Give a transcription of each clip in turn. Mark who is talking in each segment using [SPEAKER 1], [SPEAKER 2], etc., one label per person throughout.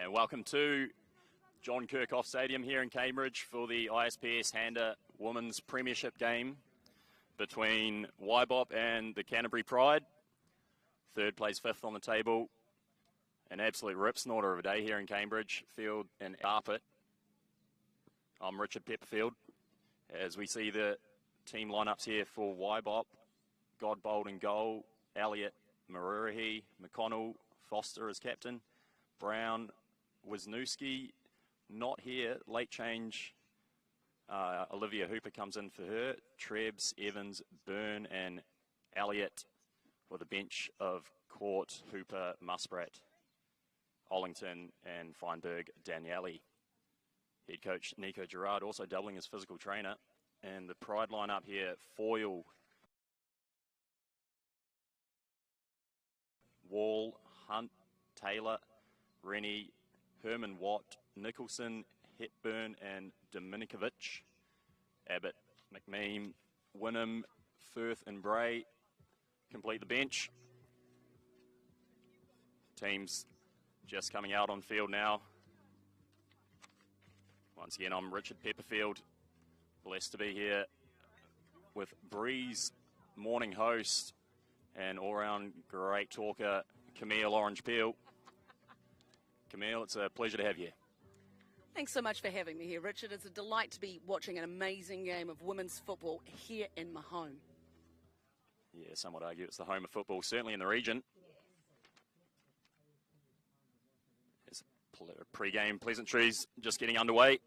[SPEAKER 1] And welcome to John Kerkhof Stadium here in Cambridge for the ISPS Handa Women's Premiership game between WaiBOP and the Canterbury Pride. Third plays fifth on the table. An absolute rip snorter of a day here in Cambridge Field and Carpet. I'm Richard Pepperfield. As we see the team lineups here for WaiBOP, Godbold in goal, Elliott, Marurahi, McConnell, Foster as captain, Brown, Wisniewski not here, late change. Olivia Hooper comes in for her. Trebs, Evans, Byrne and Elliott with a bench of Court, Hooper, Musprat, Ollington and Feinberg, Daniele. Head coach Nico Gerard also doubling as physical trainer. And the Pride lineup here, Foyle, Wall, Hunt, Taylor, Rennie, Herman Watt, Nicholson, Hepburn and Dominikovic. Abbott, McMean, Wynnum, Firth and Bray complete the bench. Teams just coming out on field now. Once again, I'm Richard Pepperfield. Blessed to be here with Breeze, morning host, and all-round great talker, Camille Orange Peel. Camille, it's a pleasure to have you.
[SPEAKER 2] Thanks so much for having me here, Richard. It's a delight to be watching an amazing game of women's football here in my home.
[SPEAKER 1] Yeah, some would argue it's the home of football, certainly in the region. There's pre-game pleasantries just getting underway.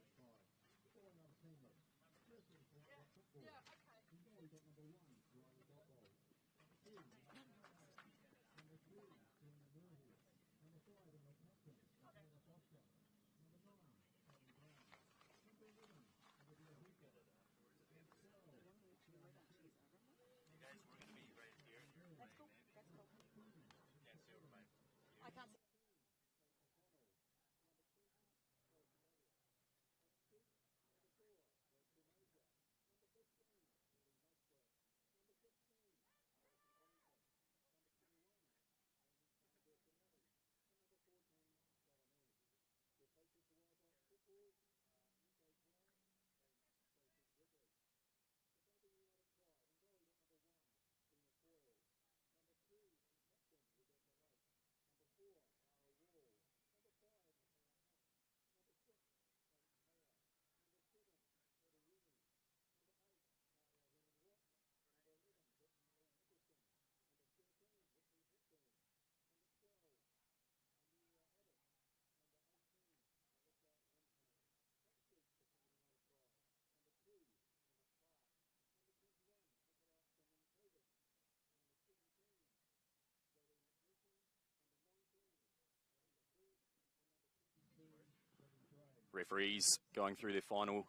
[SPEAKER 1] Referees going through their final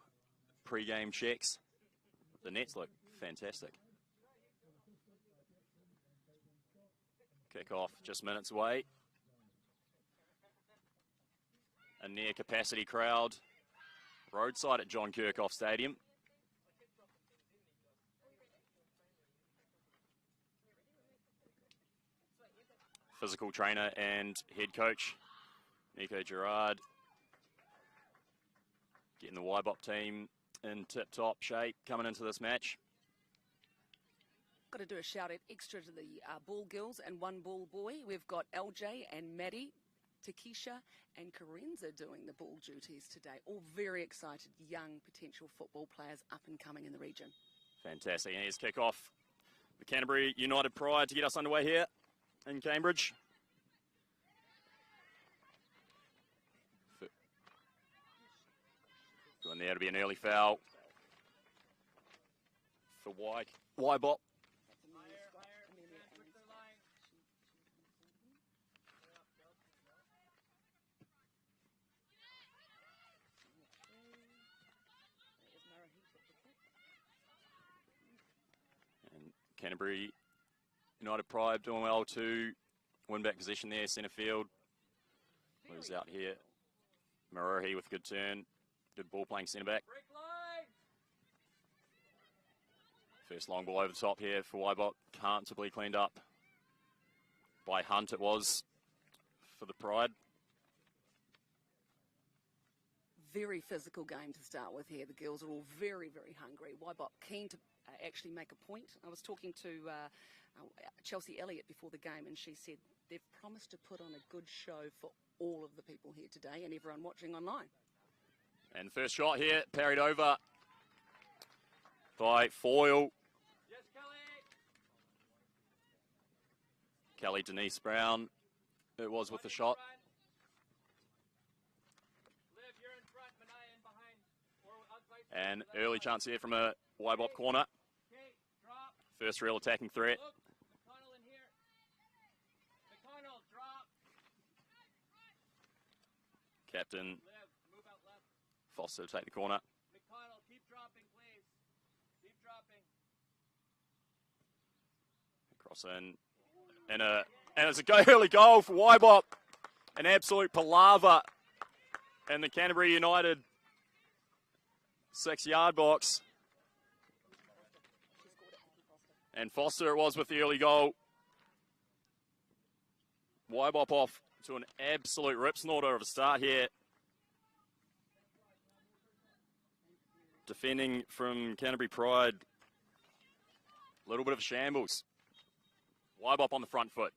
[SPEAKER 1] pre-game checks. The nets look fantastic. Kick-off just minutes away. A near capacity crowd roadside at John Kerkhof Stadium. Physical trainer and head coach Nico Gerard getting the WaiBOP team in tip-top shape coming into this match.
[SPEAKER 2] Got to do a shout out extra to the ball girls and one ball boy. We've got LJ and Maddie, Takesha and Karenza doing the ball duties today. All very excited young potential football players up and coming in the region.
[SPEAKER 1] Fantastic. And here's kick-off. The Canterbury United Pride to get us underway here in Cambridge. Going there to be an early foul for WaiBOP. And Canterbury United Pride doing well to win back possession there, centre field. Moves out here. Marurahi with a good turn. Good ball playing centre back. First long ball over the top here for WaiBOP. Comfortably cleaned up by Hunt it was for the Pride.
[SPEAKER 2] very physical game to start with here. The girls are all very, very hungry. WaiBOP keen to actually make a point. I was talking to Chelsea Elliott before the game, and she said they've promised to put on a good show for all of the people here today and everyone watching online.
[SPEAKER 1] And first shot here, parried over by Foyle.
[SPEAKER 3] Yes,
[SPEAKER 1] Kelly Denise Brown, it was with the shot.
[SPEAKER 3] Liv, you're in front, Manaya in behind.
[SPEAKER 1] And early chance here from a WaiBOP corner.
[SPEAKER 3] Okay, drop.
[SPEAKER 1] First real attacking threat.
[SPEAKER 3] Look, McConnell in here. McConnell, drop.
[SPEAKER 1] Captain
[SPEAKER 3] Liv, move out left.
[SPEAKER 1] Foster to take the corner.
[SPEAKER 3] McConnell, keep dropping, please. Keep dropping.
[SPEAKER 1] Cross in. And it's a early goal for WaiBOP. An absolute palaver in the Canterbury United 6-yard box. And Foster it was with the early goal. WaiBOP off to an absolute rip snorter of a start here. Defending from Canterbury Pride. A little bit of a shambles. WaiBOP on the front foot.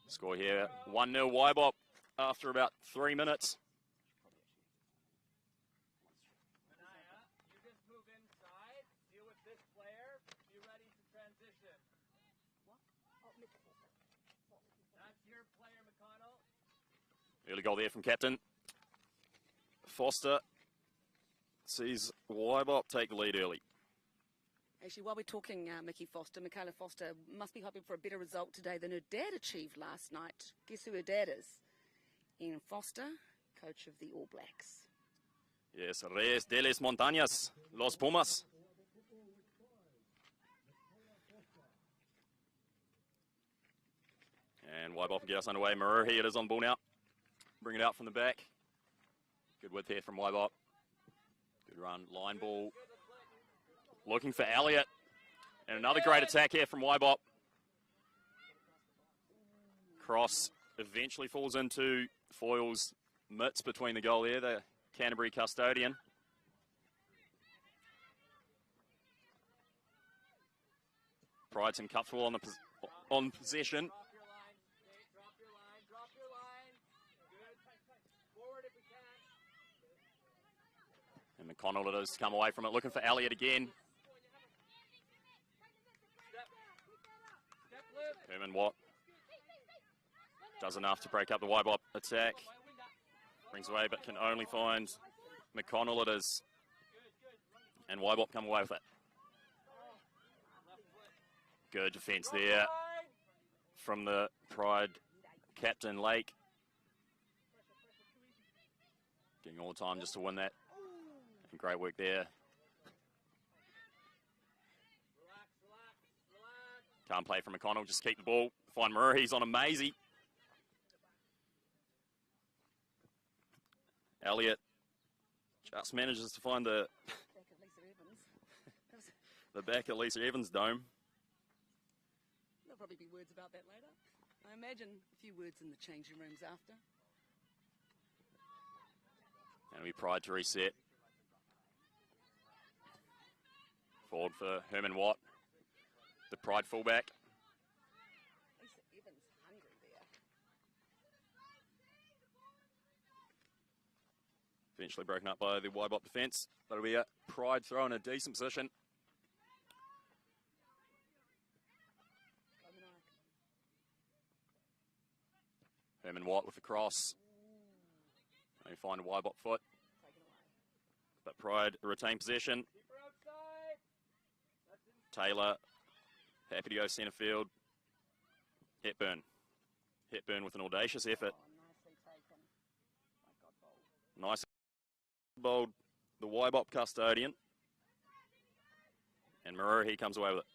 [SPEAKER 1] Score here, 1-0 WaiBOP after about 3 minutes.
[SPEAKER 3] Manaya, you just move inside, deal with this player, be ready to transition. That's your player, McConnell.
[SPEAKER 1] Early goal there from captain. Foster sees WaiBOP take the lead early.
[SPEAKER 2] Actually, while we're talking Mickey Foster, Michaela Foster must be hoping for a better result today than her dad achieved last night. Guess who her dad is? Ian Foster, coach of the All Blacks.
[SPEAKER 1] Yes, Reyes de las Montañas, Los Pumas. And WaiBOP can get us underway. Maruhi, it is on ball now. Bring it out from the back. Good width here from WaiBOP. Good run, line ball. Looking for Elliott. And another great attack here from WaiBOP. Cross eventually falls into Foyle's mitts between the goal there, the Canterbury custodian. Pride's and Cupful on possession.
[SPEAKER 3] Drop your line, okay, drop your line, drop your line. Good. Forward if we can.
[SPEAKER 1] And McConnell it is to come away from it, looking for Elliott again.
[SPEAKER 3] Step Liv.
[SPEAKER 1] Herman Watt does enough to break up the WaiBOP attack. Brings away, but can only find McConnell it is. And WaiBOP come away with it. Good defence there from the Pride captain, Lake. Getting all the time just to win that. And great work there. Can't play from McConnell, just keep the ball. Find Maruhi, he's on a Maisie. Elliott just manages to find the back of Lisa Evans' dome.
[SPEAKER 2] There'll probably be words about that later. I imagine a few words in the changing rooms after.
[SPEAKER 1] And we Pride to reset. Forward for Herman Watt, the Pride fullback.
[SPEAKER 2] Lisa Evans hungry there.
[SPEAKER 1] Eventually broken up by the WaiBOP defence. That'll be a Pride throw in a decent position. Herman Watt with the cross. They find a WaiBOP foot. But Pride retain possession.
[SPEAKER 3] Keep her outside.
[SPEAKER 1] Taylor, happy to go centre field. Hepburn. Hepburn with an audacious effort. Nice bowled the WaiBOP custodian. And Maruhi comes away with it.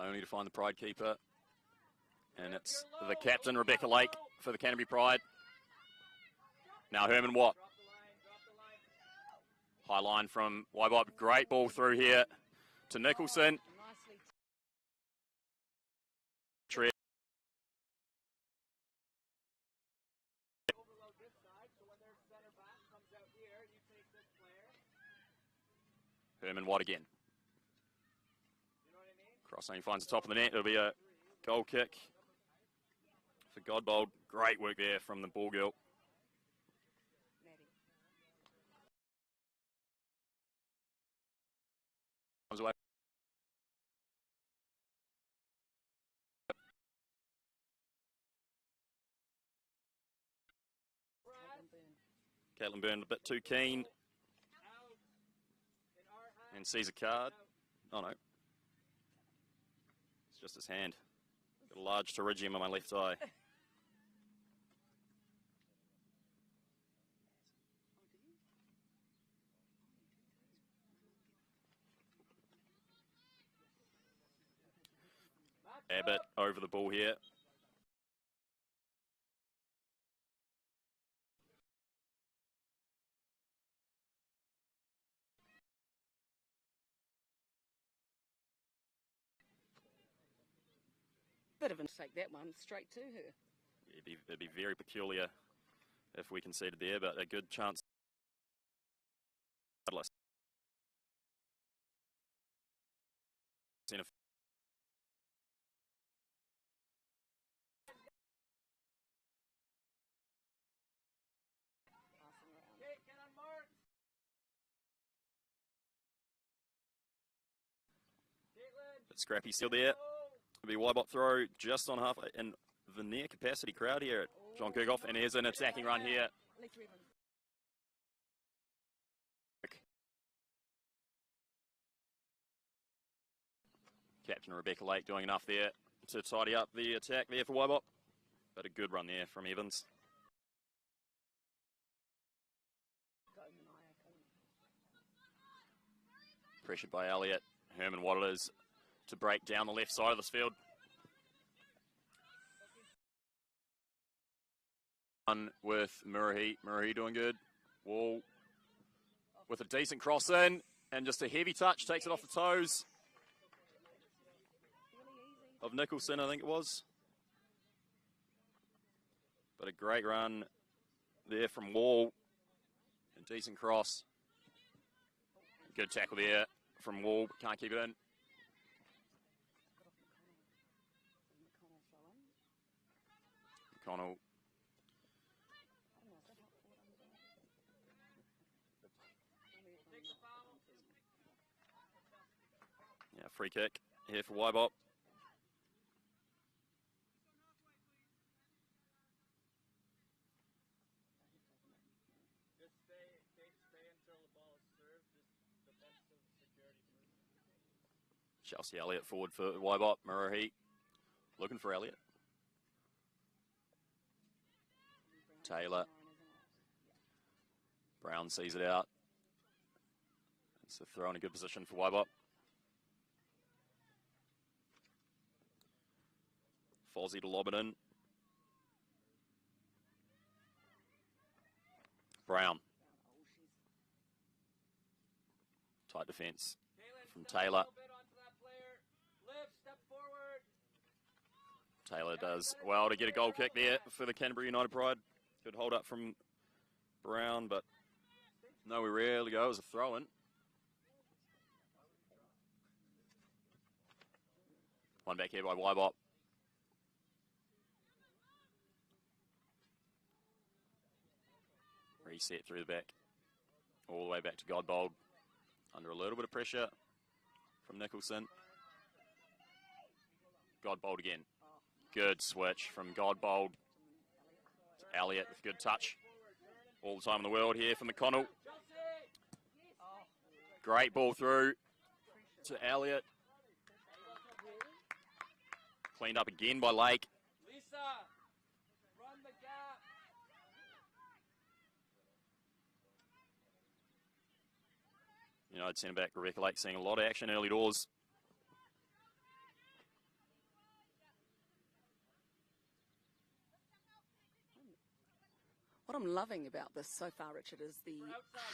[SPEAKER 1] Only to find the Pride keeper. And it's the captain, Rebecca Lake, for the Canterbury Pride. Now Herman Watt. High line from WaiBOP. Great ball through here to Nicholson.
[SPEAKER 2] Nicely.
[SPEAKER 3] Overload this side, so when their center back comes out here, you take this player.
[SPEAKER 1] Herman Watt again.
[SPEAKER 3] You know what I mean?
[SPEAKER 1] Crossing finds the top of the net. It'll be a goal kick for Godbold. Great work there from the ball girl.
[SPEAKER 2] Maddie.
[SPEAKER 1] Comes away. Caitlin Byrne a bit too keen
[SPEAKER 3] Out. In our hand.
[SPEAKER 1] and sees a card. Oh no. It's just his hand. Got a large pterygium on my left eye. Abbott over the ball here.
[SPEAKER 2] Bit of a take that one straight to her.
[SPEAKER 1] It'd be very peculiar if we conceded there, but a good chance.
[SPEAKER 3] Okay, get on mark. Caitlin.
[SPEAKER 1] But Scrappy still there. It'll be WaiBOP throw just on halfway, and the near capacity crowd here at John Kerkhof, and here's an attacking run here.
[SPEAKER 2] Let's Revan.
[SPEAKER 1] Captain Rebecca Lake doing enough there to tidy up the attack there for WaiBOP. But a good run there from Evans.
[SPEAKER 2] Go, Mania.
[SPEAKER 1] Pressured by Elliott. Herman Watt it is to break down the left side of this field. One with Murray. Murray doing good. Wall with a decent cross in. And just a heavy touch. Takes it off the toes of Nicholson, I think it was. But a great run there from Wall. A decent cross. Good tackle there from Wall, but can't keep it in. McConnell. Yeah, free kick here for WaiBOP.
[SPEAKER 3] Just stay until the ball is served. Just defensive security.
[SPEAKER 1] Chelsea Elliott forward for WaiBOP. Murray looking for Elliott. Taylor. Brown sees it out. It's a throw in a good position for WaiBOP. Fozzie to lob it in. Brown. Tight defence from Taylor. Taylor does well to get a goal kick there for the Canterbury United Pride. Good hold up from Brown, but nowhere really to go. It was a throw in. One back here by WaiBOP. Reset through the back. All the way back to Godbold. Under a little bit of pressure from Nicholson. Godbold again. Good switch from Godbold to Elliott with good touch. All the time in the world here for McConnell. Great ball through to Elliott. Cleaned up again by Lake.
[SPEAKER 3] Lisa, run the gap.
[SPEAKER 1] United centre back Rebecca Lake seeing a lot of action early doors.
[SPEAKER 2] What I'm loving about this so far, Richard, is the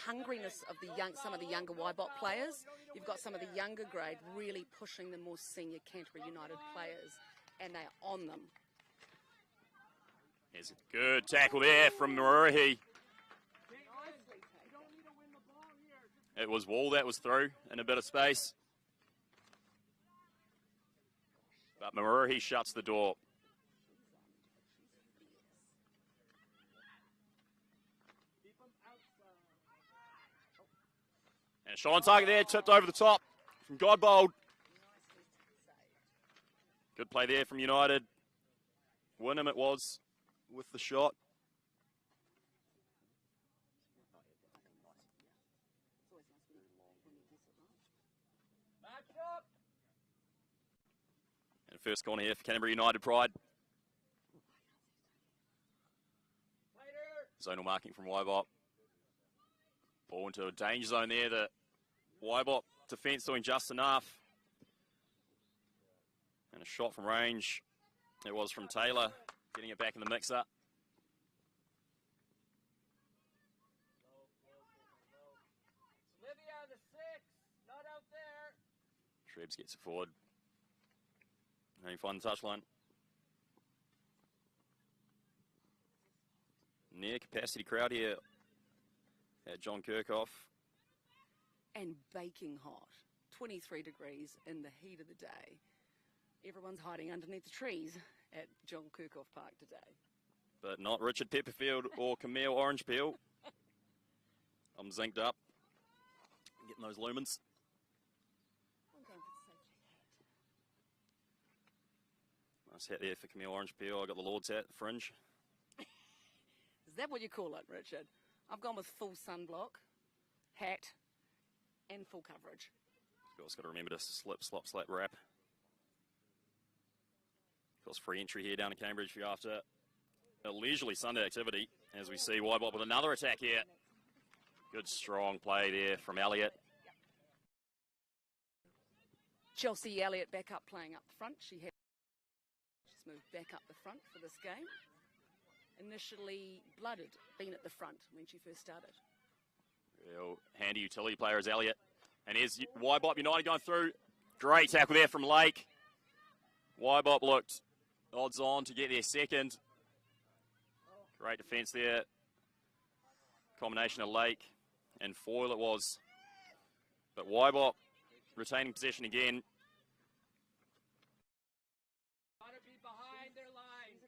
[SPEAKER 2] hungriness of some of the younger WaiBOP players. You've got some of the younger grade really pushing the more senior Canterbury United players, and they're on them.
[SPEAKER 1] There's a good tackle there from Maruhi. It was Wall that was through in a bit of space. But Maruhi shuts the door. And a shot on target there, tipped over the top from Godbold. Good play there from United. Wynnum it was with the shot. And first corner here for Canterbury United Pride. Zonal marking from WaiBOP. Ball into a danger zone there. The WaiBOP defence doing just enough. And a shot from range. It was from Taylor, getting it back in the mix-up.
[SPEAKER 3] Olivia, the 6, not out there.
[SPEAKER 1] Trebs gets it forward. And he finds the touchline. Near capacity crowd here at John Kerkhof.
[SPEAKER 2] And baking hot. 23 degrees in the heat of the day. Everyone's hiding underneath the trees at John Kerkhof Park today.
[SPEAKER 1] But not Richard Pepperfield or Camille Orange Peel. I'm zinced up. Getting those lumens.
[SPEAKER 2] I'm going for the safety hat.
[SPEAKER 1] Nice hat there for Camille Orange Peel. I got the Lord's hat, fringe.
[SPEAKER 2] Is that what you call it, Richard? I've gone with full sunblock, hat, and full coverage.
[SPEAKER 1] Got to remember to slip, slop, slap, wrap. Of course, free entry here down in Cambridge for you after a leisurely Sunday activity. As we see WaiBOP with another attack here. Good strong play there from Elliott.
[SPEAKER 2] Chelsea Elliott back up playing up the front. She's moved back up the front for this game. Initially blooded, been at the front when she first started.
[SPEAKER 1] Real handy utility player is Elliott. And here's WaiBOP United going through. Great tackle there from Lake. WaiBOP looked odds on to get their second. Great defence there. Combination of Lake and Foyle it was. But WaiBOP retaining possession again.
[SPEAKER 3] Gotta be behind their line.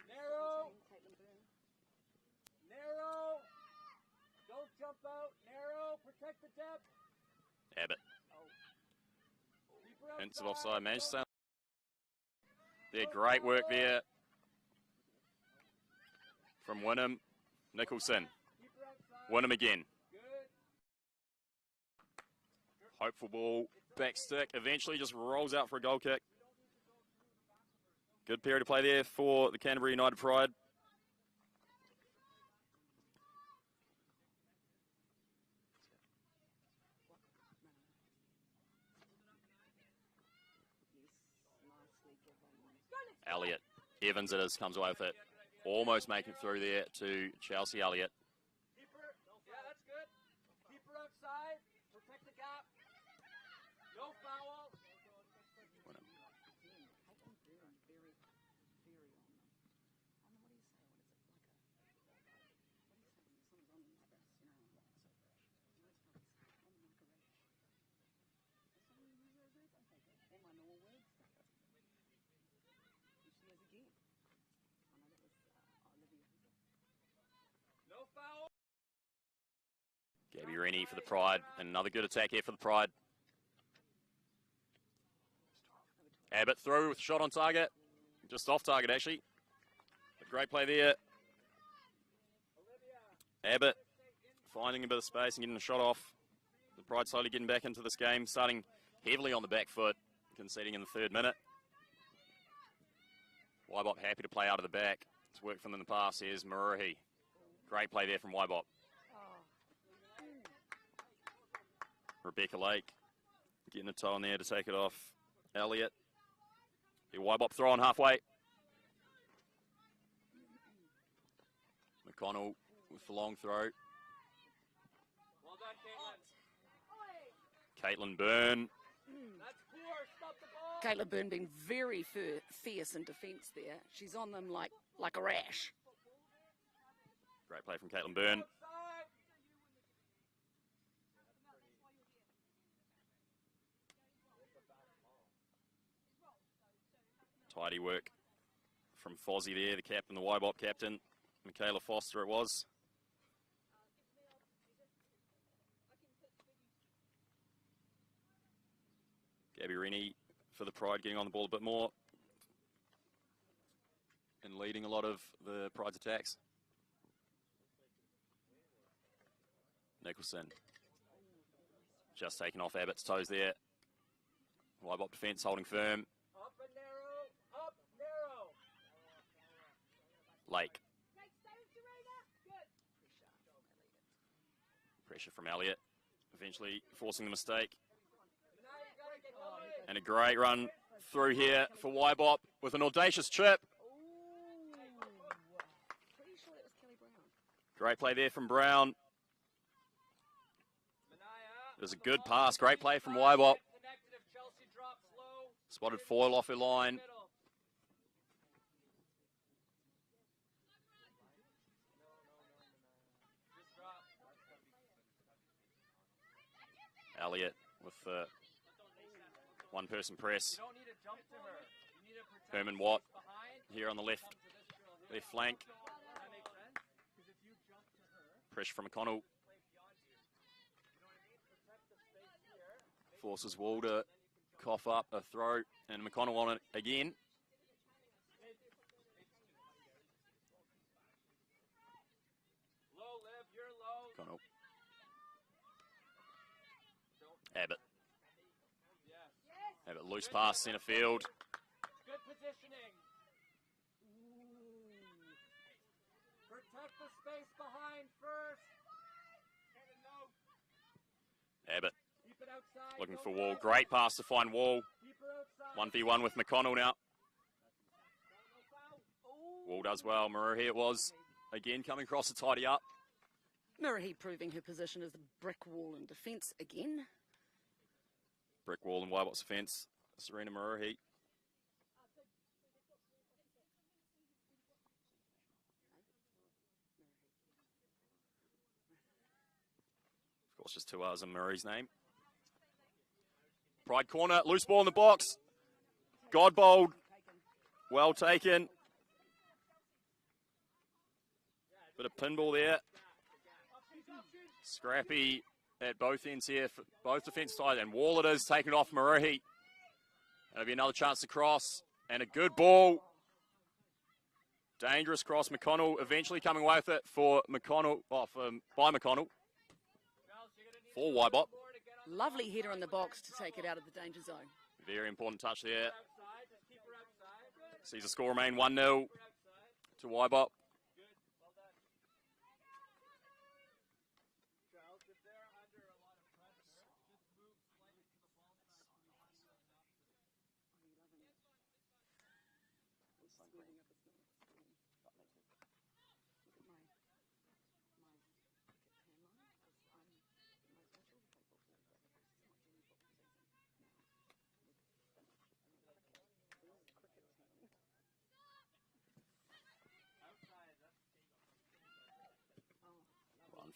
[SPEAKER 3] Narrow. Narrow. Don't jump out. Narrow. Protect the depth.
[SPEAKER 1] Abbott. Hints of offside. Manchester. Yeah, great work there from Wynnum. Nicholson. Wynnum again. Hopeful ball. Back stick. Eventually just rolls out for a goal kick. Good period of play there for the Canterbury United Pride. Elliott. Evans it is, comes away with it. Almost making it through there to Chelsea Elliott.
[SPEAKER 3] Keep her. Yeah, that's good. Keep her outside. Protect the gap. No foul. No foul.
[SPEAKER 1] Gabby Rennie for the Pride. And another good attack here for the Pride. Abbott through with a shot on target. Just off target, actually. A great play there. Abbott finding a bit of space and getting a shot off. The Pride slowly getting back into this game, starting heavily on the back foot, conceding in the 3rd minute. WaiBOP happy to play out of the back. It's worked for them in the past. Here's Maruhi. Great play there from WaiBOP. Rebecca Lake getting a toe in there to take it off Elliott. The WaiBOP throw on halfway. McConnell with the long throw.
[SPEAKER 3] Well done, Caitlin.
[SPEAKER 1] Caitlin Byrne.
[SPEAKER 3] That's poor. Stop the ball.
[SPEAKER 2] Caitlin Byrne being very fierce in defence there. She's on them like a rash.
[SPEAKER 1] Great play from Caitlin Byrne.
[SPEAKER 3] Outside.
[SPEAKER 1] Tidy work from Fozzie there, the captain, the WaiBOP captain. Michaela Foster it was. Gabby Rennie for the Pride getting on the ball a bit more and leading a lot of the Pride's attacks. Nicholson just taking off Abbott's toes there. WaiBOP defence holding firm.
[SPEAKER 3] Up and narrow. Up, narrow.
[SPEAKER 1] Lake. Pressure from Elliott, eventually forcing the mistake. And a great run through here for WaiBOP with an audacious chip.
[SPEAKER 2] Pretty sure that was Kelly Brown.
[SPEAKER 1] Great play there from Brown. It was a good pass, great play from WaiBOP. Spotted foil off her line. Elliott with the one-person press. Herman Watt here on the left flank. Pressure from McConnell. Forces Wall to cough up a throw, and McConnell on it again. McConnell. Abbott. Abbott loose pass centre field.
[SPEAKER 3] Good positioning. Protect the space behind first.
[SPEAKER 1] Abbott
[SPEAKER 3] Keep it outside.
[SPEAKER 1] looking
[SPEAKER 3] Go
[SPEAKER 1] for Wall.
[SPEAKER 3] back.
[SPEAKER 1] Great pass to find Wall.
[SPEAKER 3] Keep her outside.
[SPEAKER 1] 1v1 with McConnell now. Wall does well. Maruhi it was. Again coming across to tidy up.
[SPEAKER 2] Mirahi proving her position as the brick wall in defence again.
[SPEAKER 1] Brick wall and WaiBOP's defence. Serena Maruhi. Of course, just 2 hours in Murray's name. Pride corner, loose ball in the box. Godbold, well taken. Bit of pinball there. Scrappy at both ends here, for both defence sides, and Wall it is, taken off Maruhi. That'll be another chance to cross, and a good ball. Dangerous cross, McConnell eventually coming away with it for McConnell, by McConnell. For WaiBOP.
[SPEAKER 2] Lovely header in the box to take it out of the danger zone.
[SPEAKER 1] Very important touch there. Sees the score remain 1-0 to WaiBOP.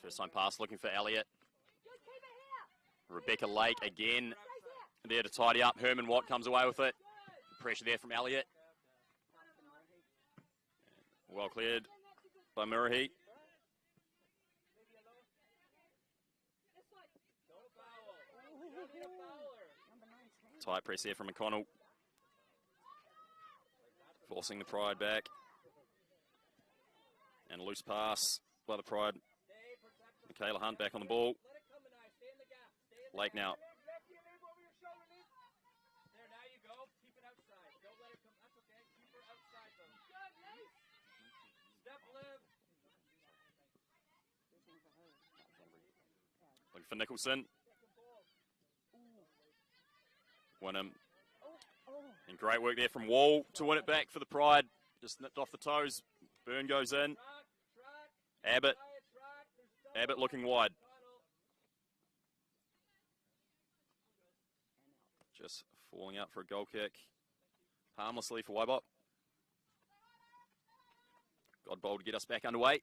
[SPEAKER 1] First time pass looking for Elliott. Rebecca Lake again there to tidy up. Herman Watt comes away with it. Pressure there from Elliott. Well cleared by Murahi. Tight press here from McConnell. Forcing the Pride back. And a loose pass by the Pride. Michaela Hunt back on the ball. Lake now. Looking for Nicholson. Wynnum. And great work there from Wall to win it back for the Pride. Just nipped off the toes. Byrne goes in. Abbott looking wide. Just falling out for a goal kick. Harmlessly for WaiBOP. Godbold to get us back underway.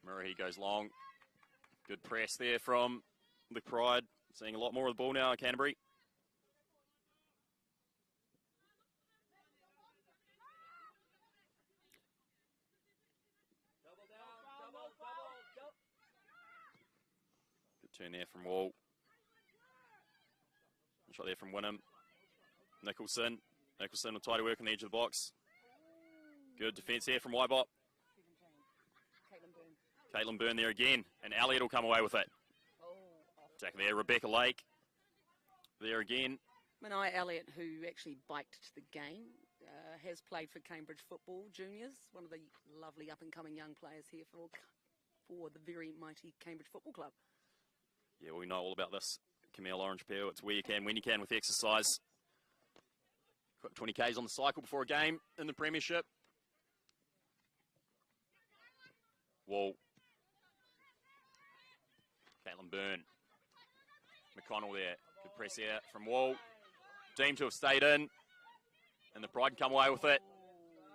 [SPEAKER 1] Murray goes long. Good press there from the Pride. Seeing a lot more of the ball now at Canterbury. Good turn there from Wall. Shot there from Wynnum. Nicholson with tidy work on the edge of the box. Good defence here from WaiBOP. Caitlin Byrne there again, and Elliott will come away with it. Attack there, Rebecca Lake. There again.
[SPEAKER 2] Manai Elliott, who actually biked to the game, has played for Cambridge Football Juniors, one of the lovely up-and-coming young players here for the very mighty Cambridge Football Club.
[SPEAKER 1] Yeah, we know all about this. Camille Orange Peel, it's where you can, when you can with exercise. Quick 20 Ks on the cycle before a game in the Premiership. Wall. Caitlin Byrne. McConnell there. Good press here from Wall. Deemed to have stayed in. And the Pride can come away with it.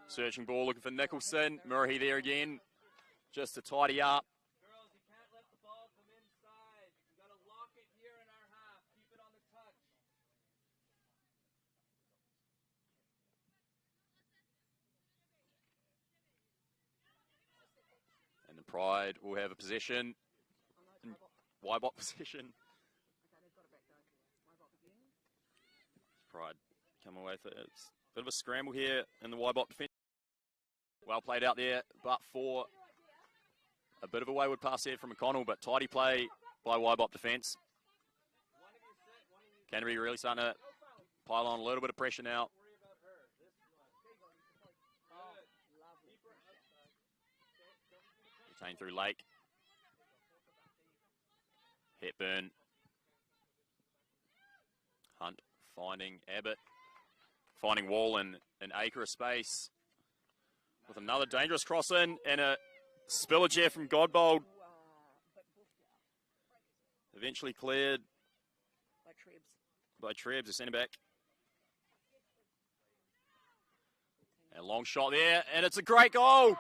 [SPEAKER 1] Searching ball, looking for Nicholson. Murray there again. Just to tidy up.
[SPEAKER 3] Girls, you can't let the ball come inside. You got to lock it here in our half. Keep it on the touch.
[SPEAKER 1] And the Pride will have a possession. WaiBOP possession. Pride come away with it. It's a bit of a scramble here in the WaiBOP defence. Well played out there, but for a bit of a wayward pass there from McConnell, but tidy play by WaiBOP defence. Canterbury really starting to pile on a little bit of pressure now. Retained through Lake. Hepburn. Hunt finding Abbott. Finding Wall in an acre of space. With another dangerous cross in and a spillage here from Godbold. Eventually cleared by Trebs, the centre back. A long shot there, and it's a great goal.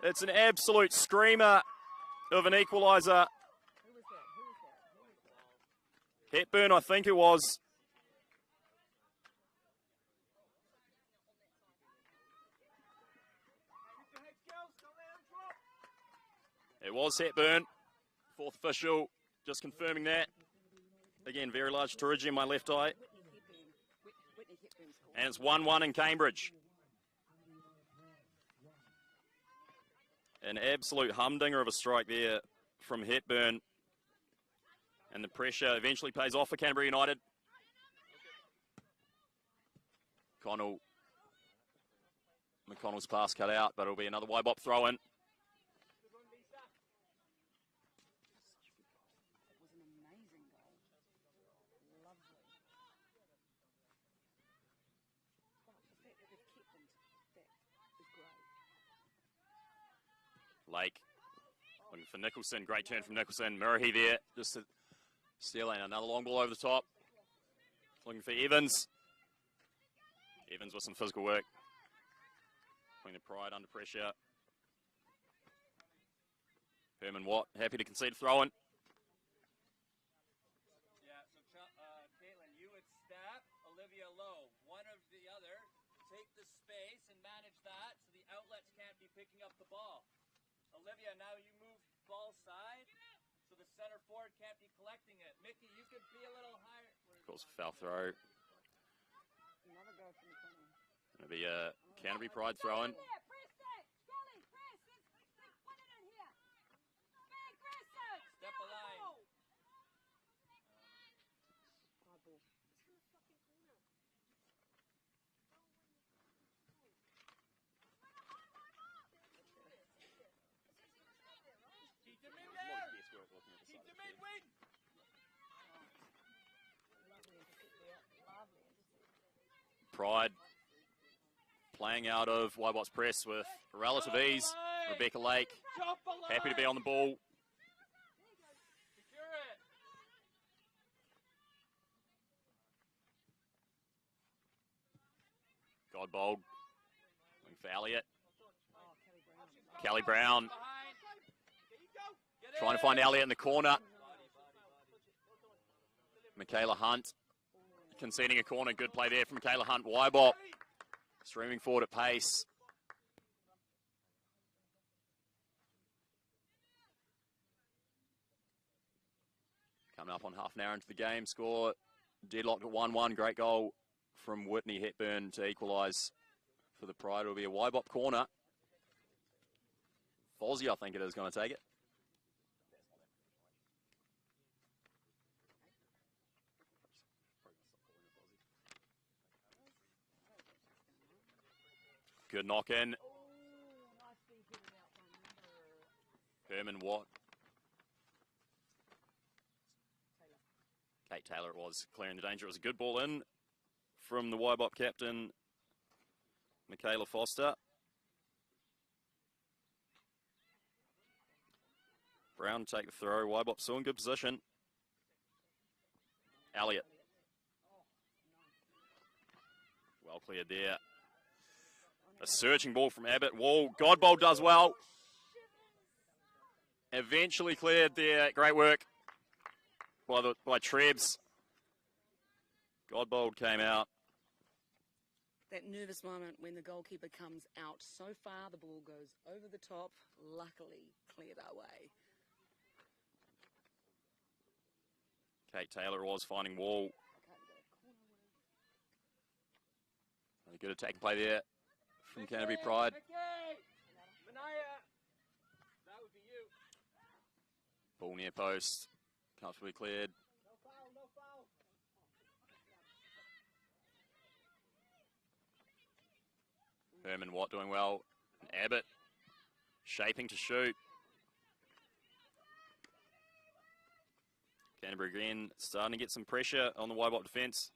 [SPEAKER 1] It's an absolute screamer of an equaliser. Hepburn, I think it was. It was Hepburn. Fourth official, just confirming that. Again, very large pterygium in my left eye. And it's 1-1 in Cambridge. An absolute humdinger of a strike there from Hepburn. And the pressure eventually pays off for Canterbury United. McConnell's pass cut out, but it'll be another WaiBOP throw-in. Lake looking for Nicholson. Great turn from Nicholson. Murray there just to steal in. Another long ball over the top. Looking for Evans. Evans with some physical work. Putting the Pride under pressure. Herman Watt happy to concede a throw-in.
[SPEAKER 3] Yeah, so Caitlin, you would step Olivia low. One of the other. Take the space and manage that so the outlets can't be picking up the ball. Olivia, now you move ball side, so the center forward can't be collecting it. Mickey, you could be a little higher.
[SPEAKER 1] Calls for foul throw. Going to be a Canterbury Pride throw-in.
[SPEAKER 3] Step a line. Keep them in there. Keep them in, win.
[SPEAKER 1] Pride playing out of WaiBOP's press with relative ease. Rebecca Lake happy to be on the ball. Godbold looking for Elliott. Kelly Brown trying to find Elliott in the corner. Michaela Hunt conceding a corner. Good play there from Michaela Hunt. WaiBOP streaming forward at pace. Coming up on half an hour into the game. Score deadlocked at 1-1. Great goal from Whitney Hepburn to equalise for the Pride. It'll be a WaiBOP corner. Fozzie, I think it is, going to take it. Good knock in. Herman Watt. Kate Taylor it was, clearing the danger. It was a good ball in from the WaiBOP captain, Michaela Foster. Brown take the throw. WaiBOP still in good position. Elliott. Well cleared there. A searching ball from Abbott. Wall. Godbold does well. Eventually cleared there. Great work by Trebs. Godbold came out.
[SPEAKER 2] That nervous moment when the goalkeeper comes out so far, the ball goes over the top. Luckily, cleared our way.
[SPEAKER 1] Kate Taylor was finding Wall. A good attacking play there from Canterbury Pride. Ball near post. Comfortably cleared. Herman Watt doing well. Abbott shaping to shoot. Canterbury again starting to get some pressure on the WaiBOP defence.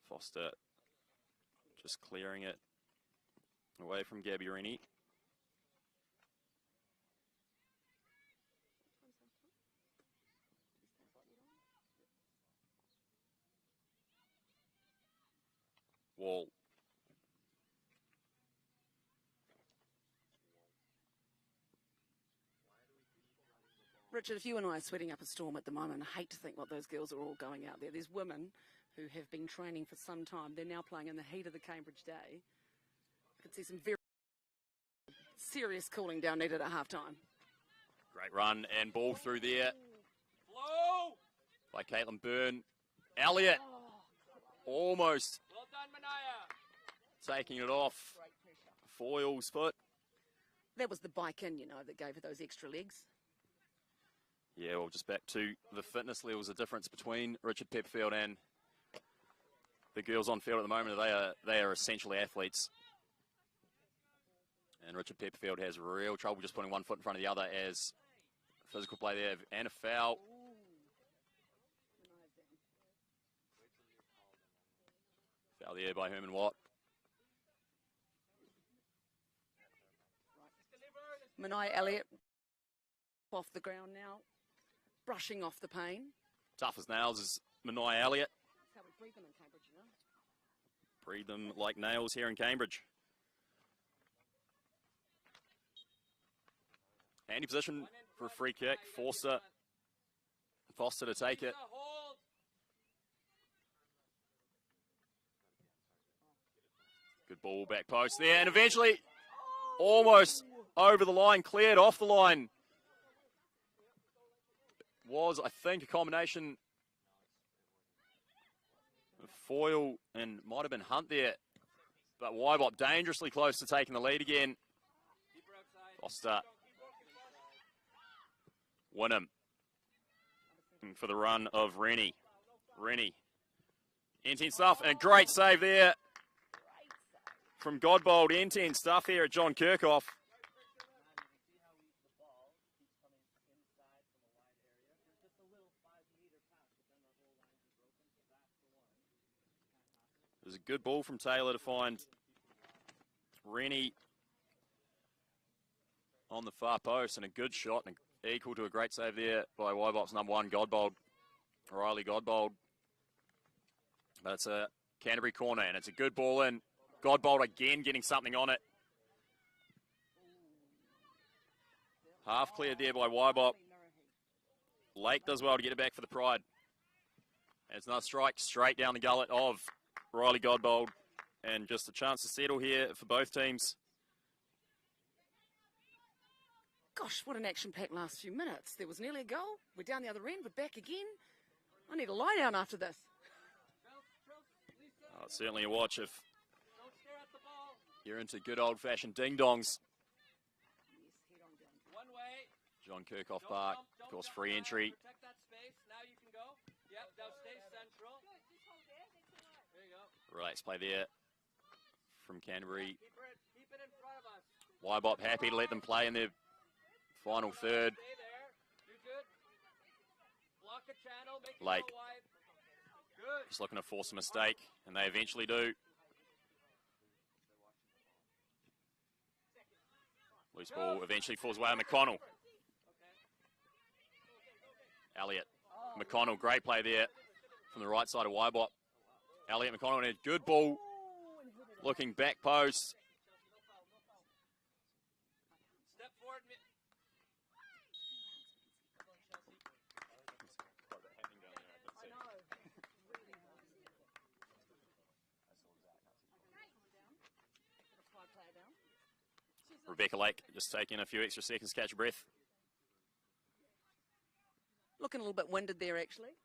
[SPEAKER 1] Foster just clearing it away from Gabby Rennie. Wall.
[SPEAKER 2] Richard, if you and I are sweating up a storm at the moment, I hate to think what those girls are all going out there. There's women who have been training for some time. They're now playing in the heat of the Cambridge day. I could see some very serious cooling down needed at half-time.
[SPEAKER 1] Great run and ball through there. Flow! By Caitlin Byrne. Elliott. Almost.
[SPEAKER 3] Well done, Manaya.
[SPEAKER 1] Taking it off. Foyle's foot.
[SPEAKER 2] That was the bike in, you know, that gave her those extra legs.
[SPEAKER 1] Yeah, well, just back to the fitness levels, the difference between Richard Pepperfield and the girls on field at the moment. They are essentially athletes. And Richard Pepperfield has real trouble just putting one foot in front of the other as physical play there. And a foul. Foul there by Herman Watt.
[SPEAKER 2] Manai Elliott off the ground now, brushing off the pain.
[SPEAKER 1] Tough as nails is Manai Elliott.
[SPEAKER 2] That's how we breathe them in Cambridge, you know.
[SPEAKER 1] Breathe them like nails here in Cambridge. Handy position for a free kick. Foster to take it. Good ball back post there, and eventually almost over the line, cleared off the line. Was, I think, a combination of Foyle and might have been Hunt there. But WaiBOP dangerously close to taking the lead again. Foster. Wynnum for the run of Rennie. Rennie. Intense stuff and a great save there from Godbold. End-to-end stuff here at John Kerkhof. There's a good ball from Taylor to find Rennie on the far post, and a good shot, and equal to a great save there by WaiBOP's number 1, Godbold, Riley Godbold. But it's a Canterbury corner, and it's a good ball in. Godbold again getting something on it. Half cleared there by WaiBOP. Lake does well to get it back for the Pride. And it's another strike straight down the gullet of Riley Godbold. And just a chance to settle here for both teams.
[SPEAKER 2] Gosh, what an action-packed last few minutes. There was nearly a goal. We're down the other end. We're back again. I need a lie down after this.
[SPEAKER 1] Oh, it's certainly a watch if you're into good old-fashioned ding-dongs. John Kerkhof Park, of course, free entry.
[SPEAKER 3] Protect that space. Now you can go. Yep, now stay central. There you go.
[SPEAKER 1] Relax play there from Canterbury.
[SPEAKER 3] Keep it in front of us.
[SPEAKER 1] WaiBOP happy to let them play in their final third.
[SPEAKER 3] Stay there. You're good. Block a channel. Make it
[SPEAKER 1] Lake
[SPEAKER 3] go wide. Good.
[SPEAKER 1] just looking to force a mistake, and they eventually do. Loose ball eventually falls away on McConnell. Elliott, McConnell, great play there from the right side of WaiBOP. Elliott, McConnell, and a good ball looking back post.
[SPEAKER 3] Step forward.
[SPEAKER 1] Rebecca Lake just taking a few extra seconds to catch your breath.
[SPEAKER 2] Looking a little bit winded there, actually.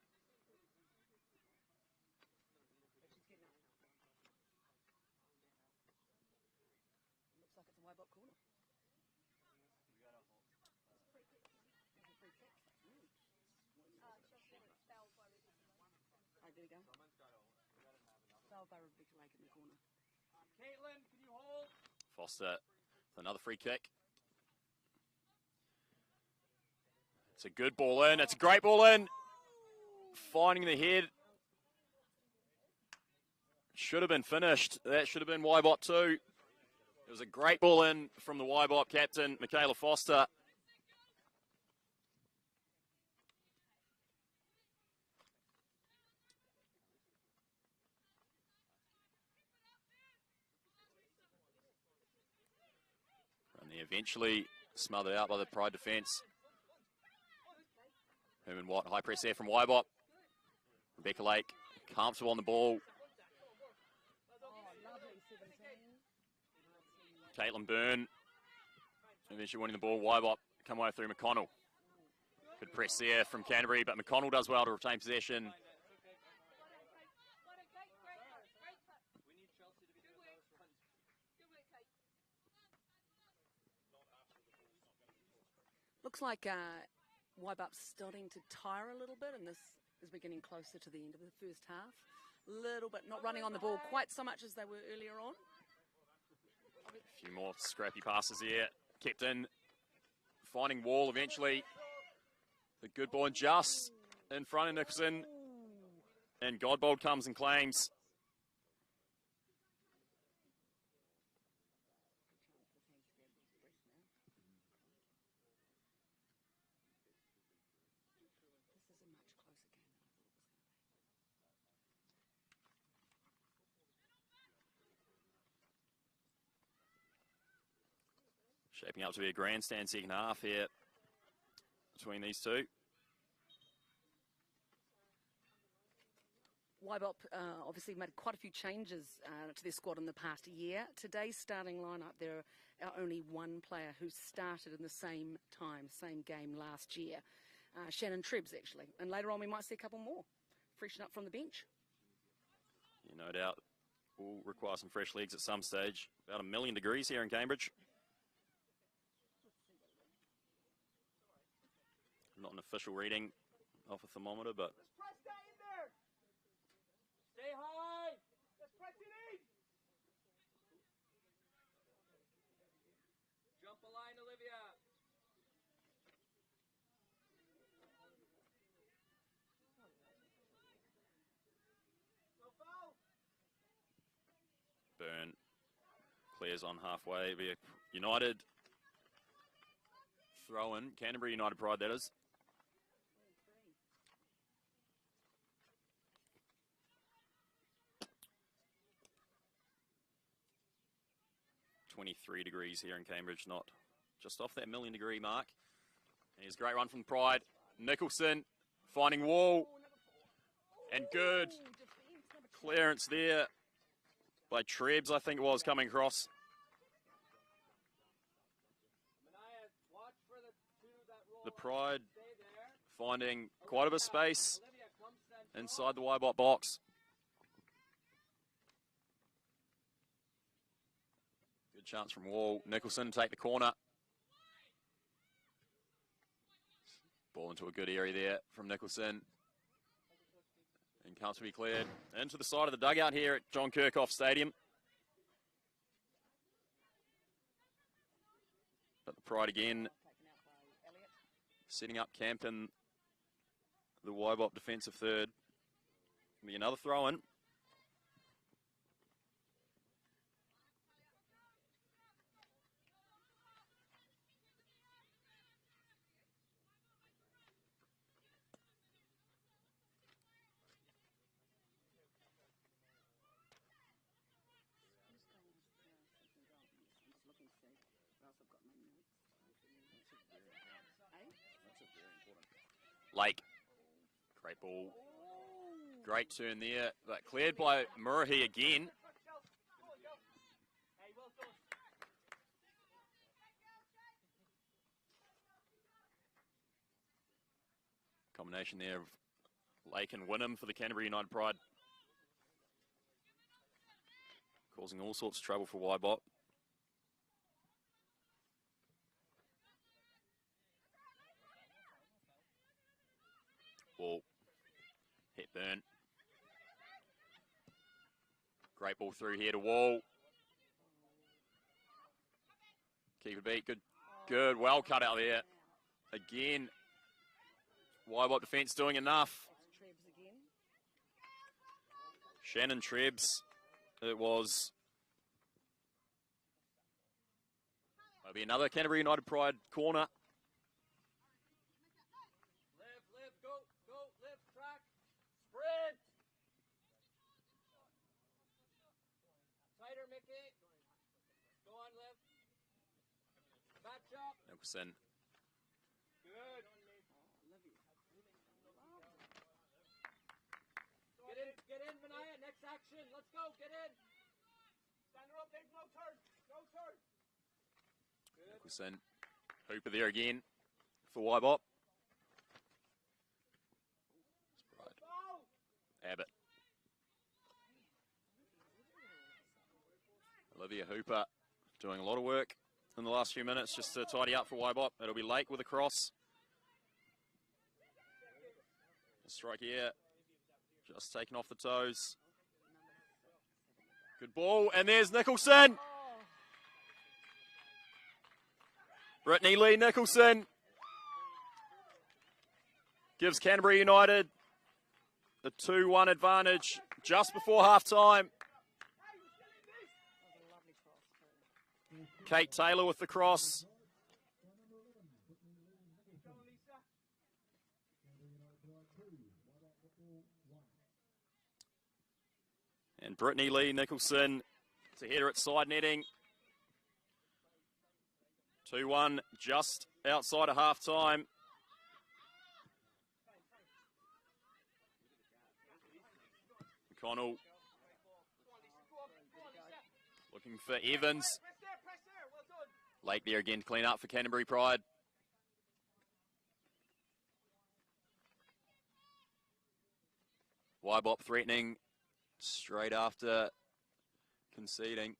[SPEAKER 2] Looks like it's a WaiBOP corner. All right, there we go. Foul by Rebecca Lake in the corner.
[SPEAKER 3] Caitlin, can you hold?
[SPEAKER 1] Foster, another free kick. It's a good ball in. It's a great ball in. Finding the head. Should have been finished. That should have been WaiBOP too. It was a great ball in from the WaiBOP captain, Michaela Foster. And they eventually smothered out by the Pride defence. Herman Watt, high press there from WaiBOP. Rebecca Lake, comfortable on the ball. Caitlin Byrne, eventually winning the ball. WaiBOP come away through McConnell. Good press there from Canterbury, but McConnell does well to retain possession.
[SPEAKER 2] Looks like WaiBOP's starting to tire a little bit, and this is we're getting closer to the end of the first half. A little bit, not running on the ball quite so much as they were earlier on.
[SPEAKER 1] A few more scrappy passes here. Kept in, finding Wall eventually. The good ball and just in front of Nicholson. And Godbold comes and claims. Shaping up to be a grandstand second half here between these two.
[SPEAKER 2] WaiBOP obviously made quite a few changes to their squad in the past year. Today's starting lineup, there are only one player who started in the same time, same game last year. Shannon Trebs, actually. And later on, we might see a couple more freshen up from the bench.
[SPEAKER 1] Yeah, no doubt will require some fresh legs at some stage. About 1 million degrees here in Cambridge. Not an official reading off a thermometer, but
[SPEAKER 3] Let's press that in there. Stay high. Let's press it in.
[SPEAKER 1] Hepburn clears on halfway. Be a United throw in. Canterbury United Pride, that is. .23 degrees here in Cambridge, not just off that million-degree mark. Here's a great run from Pride. Nicholson finding Wall. And good clearance there by Trebs, I think it was, coming across. The Pride finding quite a bit of space inside the WaiBOP box. Good chance from Wall. Nicholson take the corner. Ball into a good area there from Nicholson. And can't be cleared into the side of the dugout here at John Kerkhof Stadium. But the Pride again setting up camp in the WaiBOP defensive third. Be another throw in. Lake, great ball, great turn there, but cleared by Murray again. Combination there of Lake and Wynnum for the Canterbury United Pride. Causing all sorts of trouble for WaiBOP. Ball, Hepburn. Great ball through here to Wall. Keep it beat, good, well cut out there. Again, WaiBOP defence doing enough. Shannon Trebs, it was. There'll be another Canterbury United Pride corner. Nicholson.
[SPEAKER 3] Good. Get in, Benaya. Next action. Let's go. Get in. Stand her up, Dave. No turn. No turn. Good.
[SPEAKER 1] Nicholson. Hooper there again for WaiBOP. Abbott. Olivia Hooper doing a lot of work in the last few minutes just to tidy up for WaiBOP. It'll be Lake with a cross. A strike here. Just taken off the toes. Good ball. And there's Nicholson. Brittany Lee Nicholson gives Canterbury United the 2-1 advantage just before half-time. Kate Taylor with the cross. And Brittany Lee Nicholson to header at side netting. 2-1 just outside of half-time. McConnell looking for Evans. Lake there again to clean up for Canterbury Pride. WaiBOP threatening straight after conceding.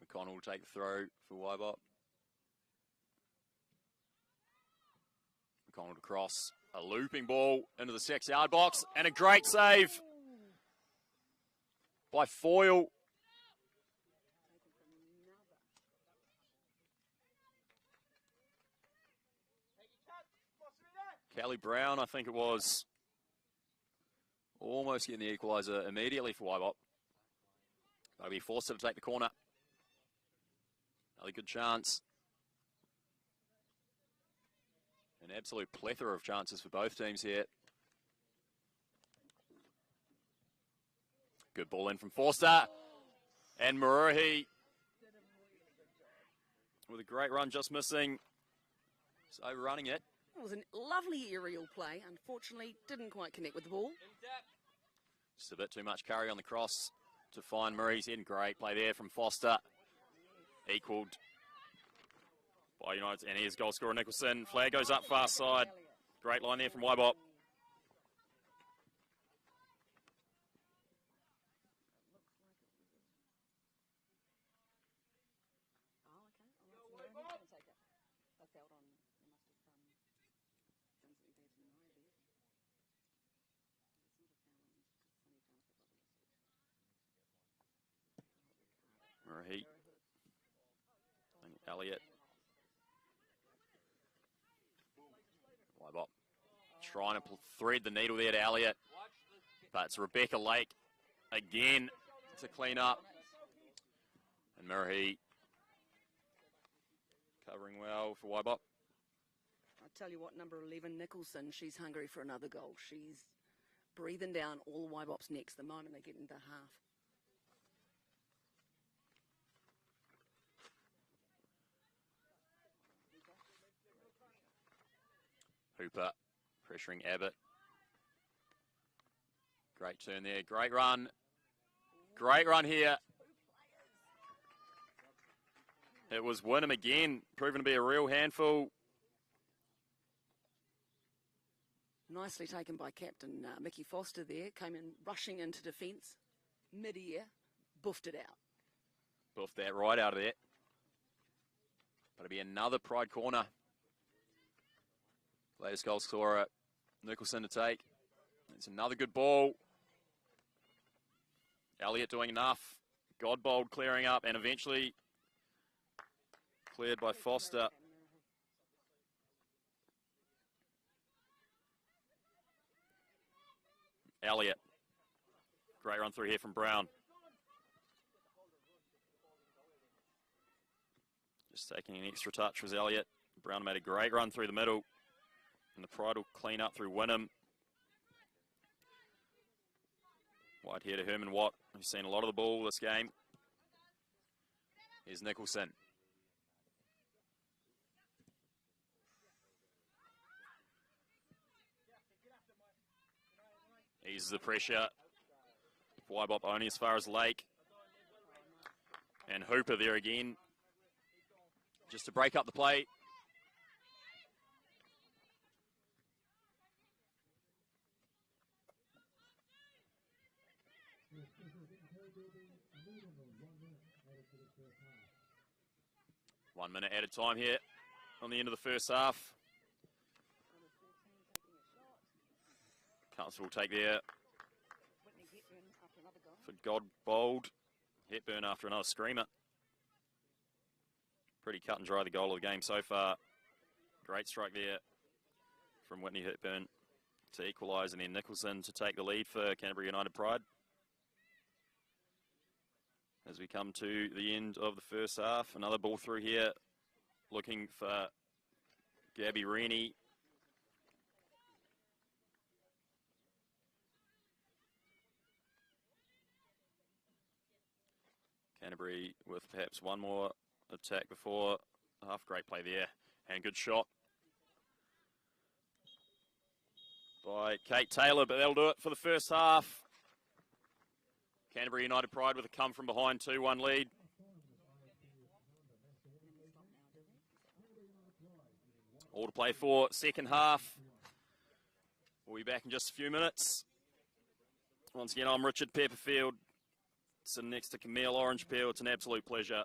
[SPEAKER 1] McConnell will take the throw for WaiBOP. McConnell to cross. A looping ball into the 6-yard box and a great save by Foyle. Callie Brown, I think it was, almost getting the equaliser immediately for WaiBOP. They'll be forced to take the corner. Another good chance. An absolute plethora of chances for both teams here. Good ball in from Forster. And Maruhi with a great run, just missing. Just overrunning it.
[SPEAKER 2] It was a lovely aerial play. Unfortunately, didn't quite connect with the ball.
[SPEAKER 1] Just a bit too much carry on the cross to find Murray's in. Great play there from Foster. Equalled by United. And here's goal scorer Nicholson. Flag goes up far side. Great line there from WaiBOP. Murray. And Elliott. WaiBOP trying to thread the needle there to Elliott. But it's Rebecca Lake again to clean up. And Murray covering well for WaiBOP.
[SPEAKER 2] I'll tell you what, number 11, Nicholson, she's hungry for another goal. She's breathing down all WaiBOP's necks the moment they get into half.
[SPEAKER 1] Hooper pressuring Abbott. Great turn there. Great run. Great run here. It was Wynnum again, proven to be a real handful.
[SPEAKER 2] Nicely taken by Captain Mickey Foster there. Came in rushing into defence, mid-air, buffed it out.
[SPEAKER 1] Buffed that right out of there. But it'll be another Pride corner. Latest goal scorer, Nicholson to take. It's another good ball. Elliott doing enough. Godbold clearing up and eventually cleared by Foster. Elliott. Great run through here from Brown. Just taking an extra touch was Elliott. Brown made a great run through the middle. And the Pride will clean up through Wynnum. Wide here to Herman Watt, who's seen a lot of the ball this game. Here's Nicholson. Eases the pressure. WaiBOP only as far as Lake. And Hooper there again. Just to break up the play. One minute at a time here on the end of the first half. Council will take there for Godbold. Hepburn after another screamer. Pretty cut and dry the goal of the game so far. Great strike there from Whitney Hepburn to equalise, and then Nicholson to take the lead for Canterbury United Pride. As we come to the end of the first half, another ball through here, looking for Gabby Rennie. Canterbury with perhaps one more attack before half. Great play there, and good shot by Kate Taylor, but that'll do it for the first half. Canterbury United Pride with a come from behind 2-1 lead. All to play for second half. We'll be back in just a few minutes. Once again, I'm Richard Pepperfield, sitting next to Camille Orangepeel. It's an absolute pleasure.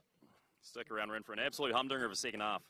[SPEAKER 1] Stick around, we're in for an absolute humdinger of a second half.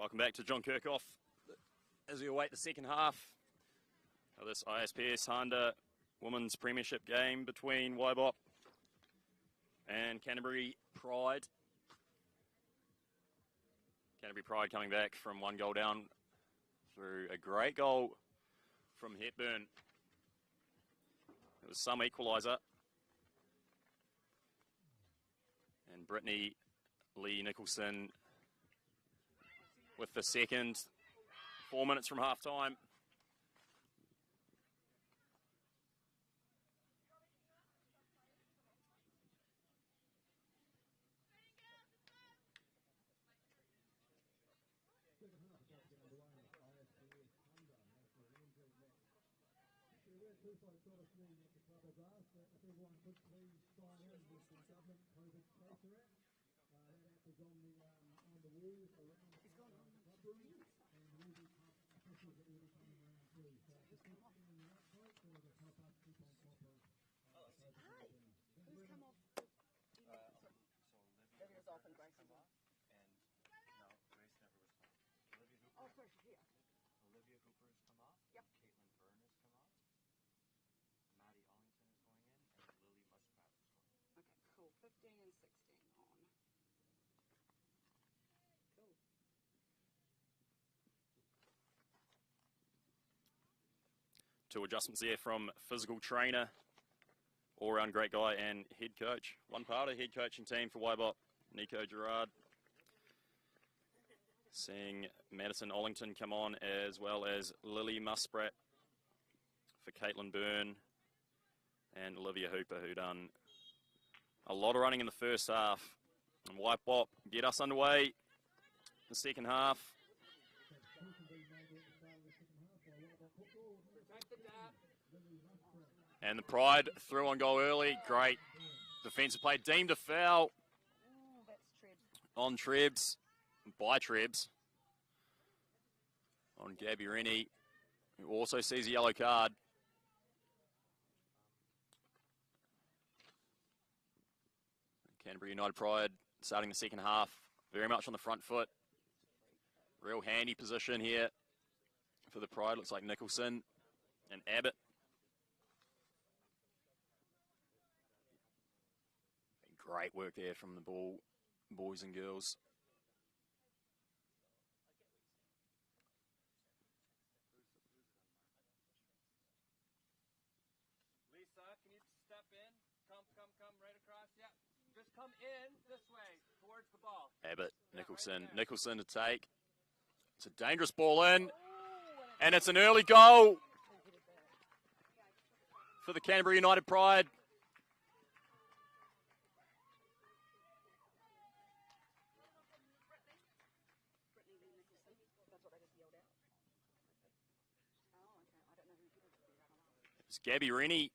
[SPEAKER 1] Welcome back to John Kerkhof as we await the second half of this ISPS Handa Women's Premiership game between WaiBOP and Canterbury Pride. Canterbury Pride coming back from 1 goal down through a great goal from Hepburn. It was some equaliser. And Brittany Lee Nicholson with the second, 4 minutes from half time. Two adjustments there from physical trainer, all-round great guy and head coach. One part of the head coaching team for WaiBOP, Nico Gerard. Seeing Madison Ollington come on, as well as Lily Musprat for Caitlin Byrne and Olivia Hooper, who done a lot of running in the first half. And WaiBOP get us underway the second half. And the Pride through on goal early. Great defensive play. Deemed a foul on Trebs, by Trebs, on Gabby Rennie, who also sees a yellow card. Canterbury United Pride starting the second half very much on the front foot. Real handy position here for the Pride. Looks like Nicholson and Abbott. Great work there from the boys and girls.
[SPEAKER 3] Lisa, can you step in? Come right across. Yeah, just come in this way towards the ball.
[SPEAKER 1] Abbott,
[SPEAKER 3] Yeah,
[SPEAKER 1] Nicholson,
[SPEAKER 3] right there.
[SPEAKER 1] Nicholson to take. It's a dangerous ball in, and it's an early goal for the Canterbury United Pride. It's Gabby Rennie,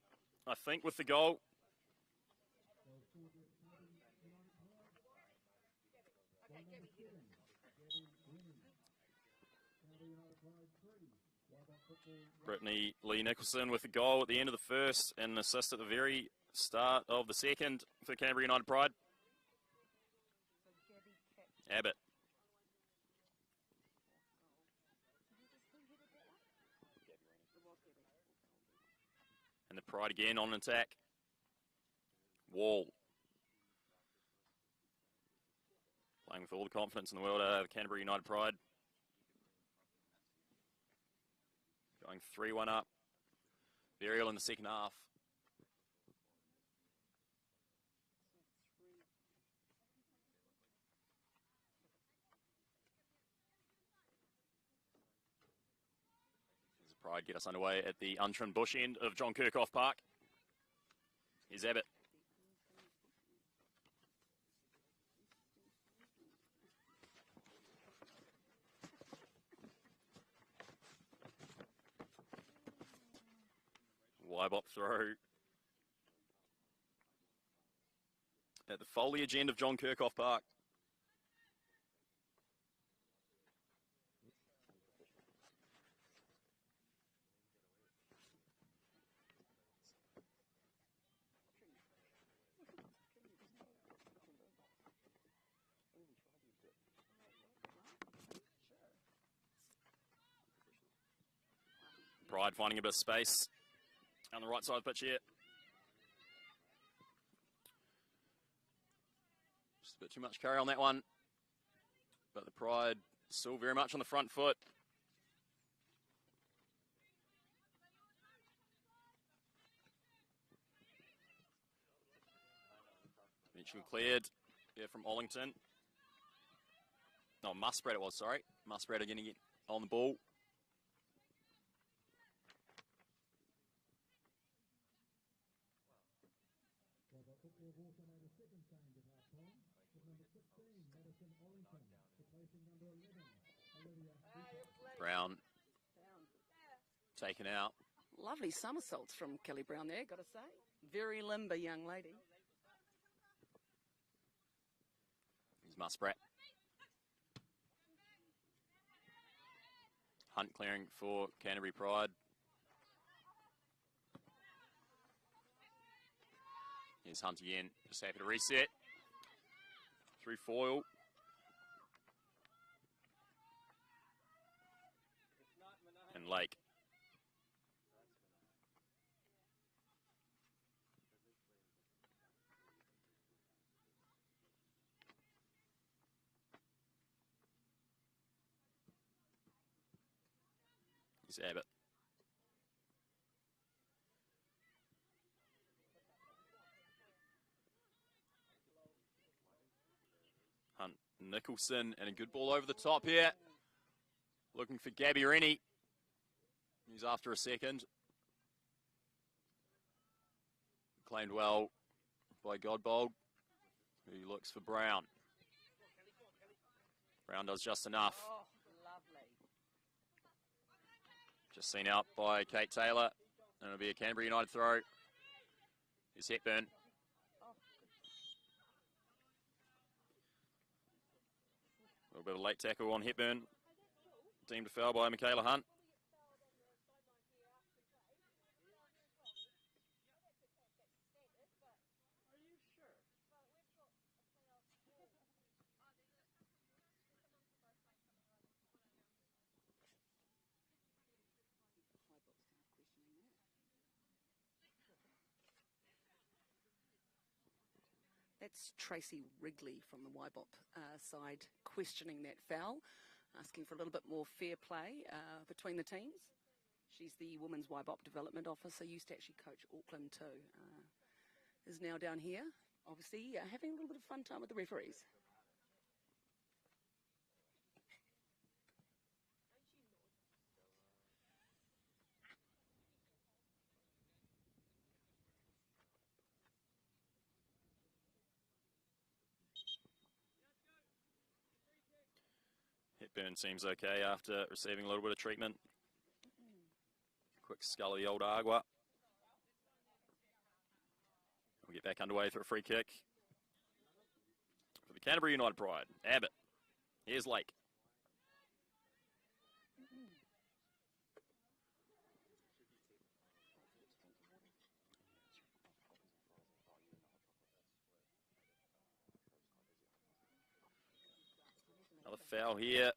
[SPEAKER 1] I think, with the goal. Brittany Lee Nicholson with the goal at the end of the first and an assist at the very start of the second for Canterbury United Pride. Abbott. And the Pride again on attack. Wall. Playing with all the confidence in the world, the Canterbury United Pride. Going 3-1 up. Very early in the second half. As the Pride get us underway at the untrimmed bush end of John Kerkhof Park. Here's Abbott. WaiBOP throw at the foliage end of John Kerkhof Park. Pride finding a bit of space on the right side of the pitch here. Just a bit too much carry on that one. But the Pride still very much on the front foot. Eventually cleared here from Ollington. No, Musprat it was, sorry. Musprat are getting it on the ball. Brown taken out.
[SPEAKER 2] Lovely somersaults from Kelly Brown there, got to say. Very limber young lady.
[SPEAKER 1] Here's Musprat. Hunt clearing for Canterbury Pride. Here's Hunt again, just happy to reset. Through foil. And Lake. Here's Abbott. Hunt Nicholson and a good ball over the top here. Looking for Gabby Rennie. He's after a second. Claimed well by Godbold, who looks for Brown. Brown does just enough.
[SPEAKER 2] Oh, lovely.
[SPEAKER 1] Just seen out by Kate Taylor. And it'll be a Canterbury United throw. Here's Hepburn. A little bit of a late tackle on Hepburn. Deemed a foul by Michaela Hunt.
[SPEAKER 2] That's Tracy Wrigley from the WaiBOP side questioning that foul, asking for a little bit more fair play between the teams. She's the Women's WaiBOP Development Officer, used to actually coach Auckland too. Is now down here, obviously having a little bit of fun time with the referees.
[SPEAKER 1] Hepburn seems okay after receiving a little bit of treatment. Quick scull of the old Agua. We'll get back underway for a free kick. For the Canterbury United Pride, Abbott. Here's Lake. Another foul here.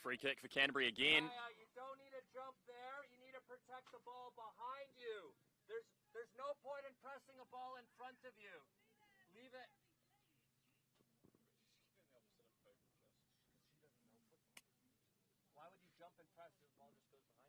[SPEAKER 1] Free kick for Canterbury again.
[SPEAKER 3] You don't need to jump there. You need to protect the ball behind you. There's no point in pressing a ball in front of you. Leave it. Why would you jump and press if the ball just goes behind you?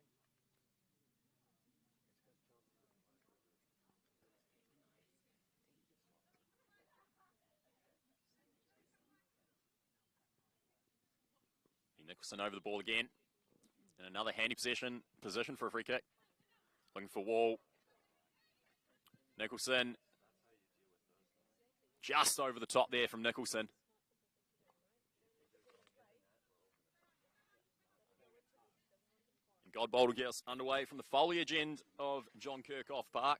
[SPEAKER 1] Nicholson over the ball again. And another handy position for a free kick. Looking for Wall. Nicholson. Just over the top there from Nicholson. And Godbold will get us underway from the foliage end of John Kerkhof Park.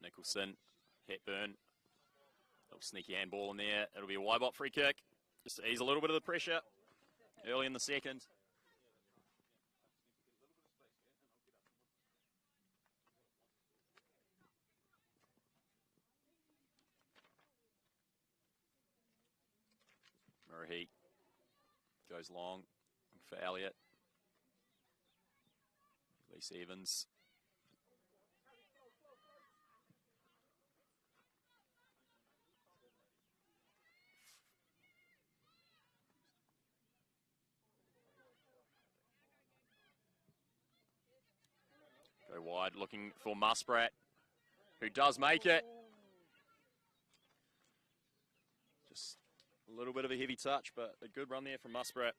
[SPEAKER 1] Nicholson, Hepburn, little sneaky handball in there. It'll be a WaiBOP free kick. Just to ease a little bit of the pressure early in the second. Murray goes long for Elliott. Elise Evans. Go wide, looking for Musprat, who does make it. Just a little bit of a heavy touch, but a good run there from Musprat.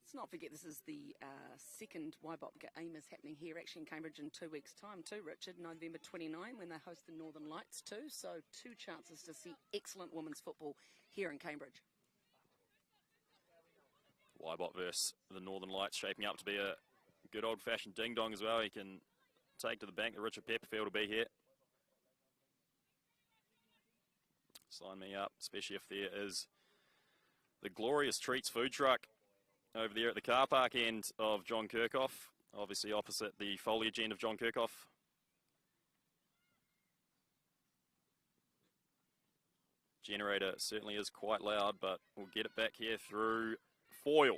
[SPEAKER 2] Let's not forget this is the second WaiBOP game is happening here actually in Cambridge in 2 weeks' time too, Richard. November 29 when they host the Northern Lights too. So 2 chances to see excellent women's football here in Cambridge.
[SPEAKER 1] WaiBOP versus the Northern Lights shaping up to be a good old-fashioned ding-dong as well. He can take to the bank that Richard Pepperfield will be here. Sign me up, especially if there is the glorious Treats food truck over there at the car park end of John Kerkhof, obviously opposite the foliage end of John Kerkhof. Generator certainly is quite loud, but we'll get it back here through Foyle.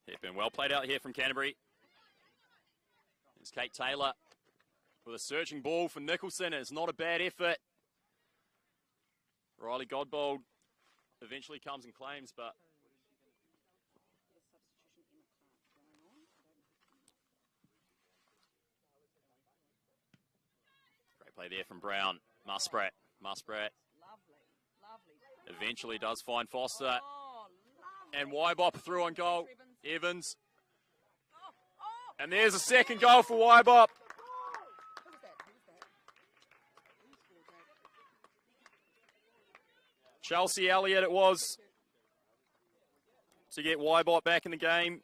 [SPEAKER 1] Hepburn well played out here from Canterbury. There's Kate Taylor with a searching ball for Nicholson. It's not a bad effort. Riley Godbold eventually comes and claims, but great play there from Brown. Musprat eventually does find Foster. And WaiBOP through on goal. Evans. And there's a second goal for WaiBOP. Chelsea Elliott it was to get WaiBOP back in the game.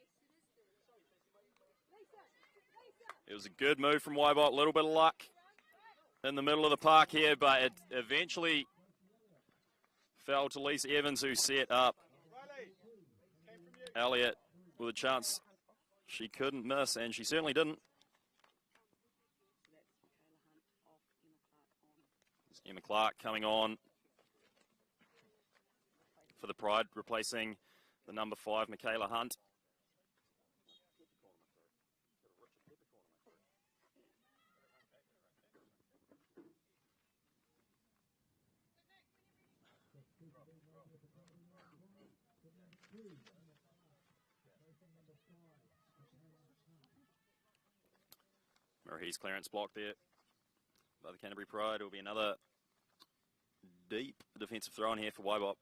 [SPEAKER 1] It was a good move from WaiBOP, a little bit of luck in the middle of the park here, but it eventually fell to Lisa Evans, who set up Elliott with a chance she couldn't miss, and she certainly didn't. Emma Clark coming on for the Pride, replacing the number 5, Michaela Hunt. Murray's clearance block there by the Canterbury Pride. It will be another deep defensive throw in here for WaiBOP.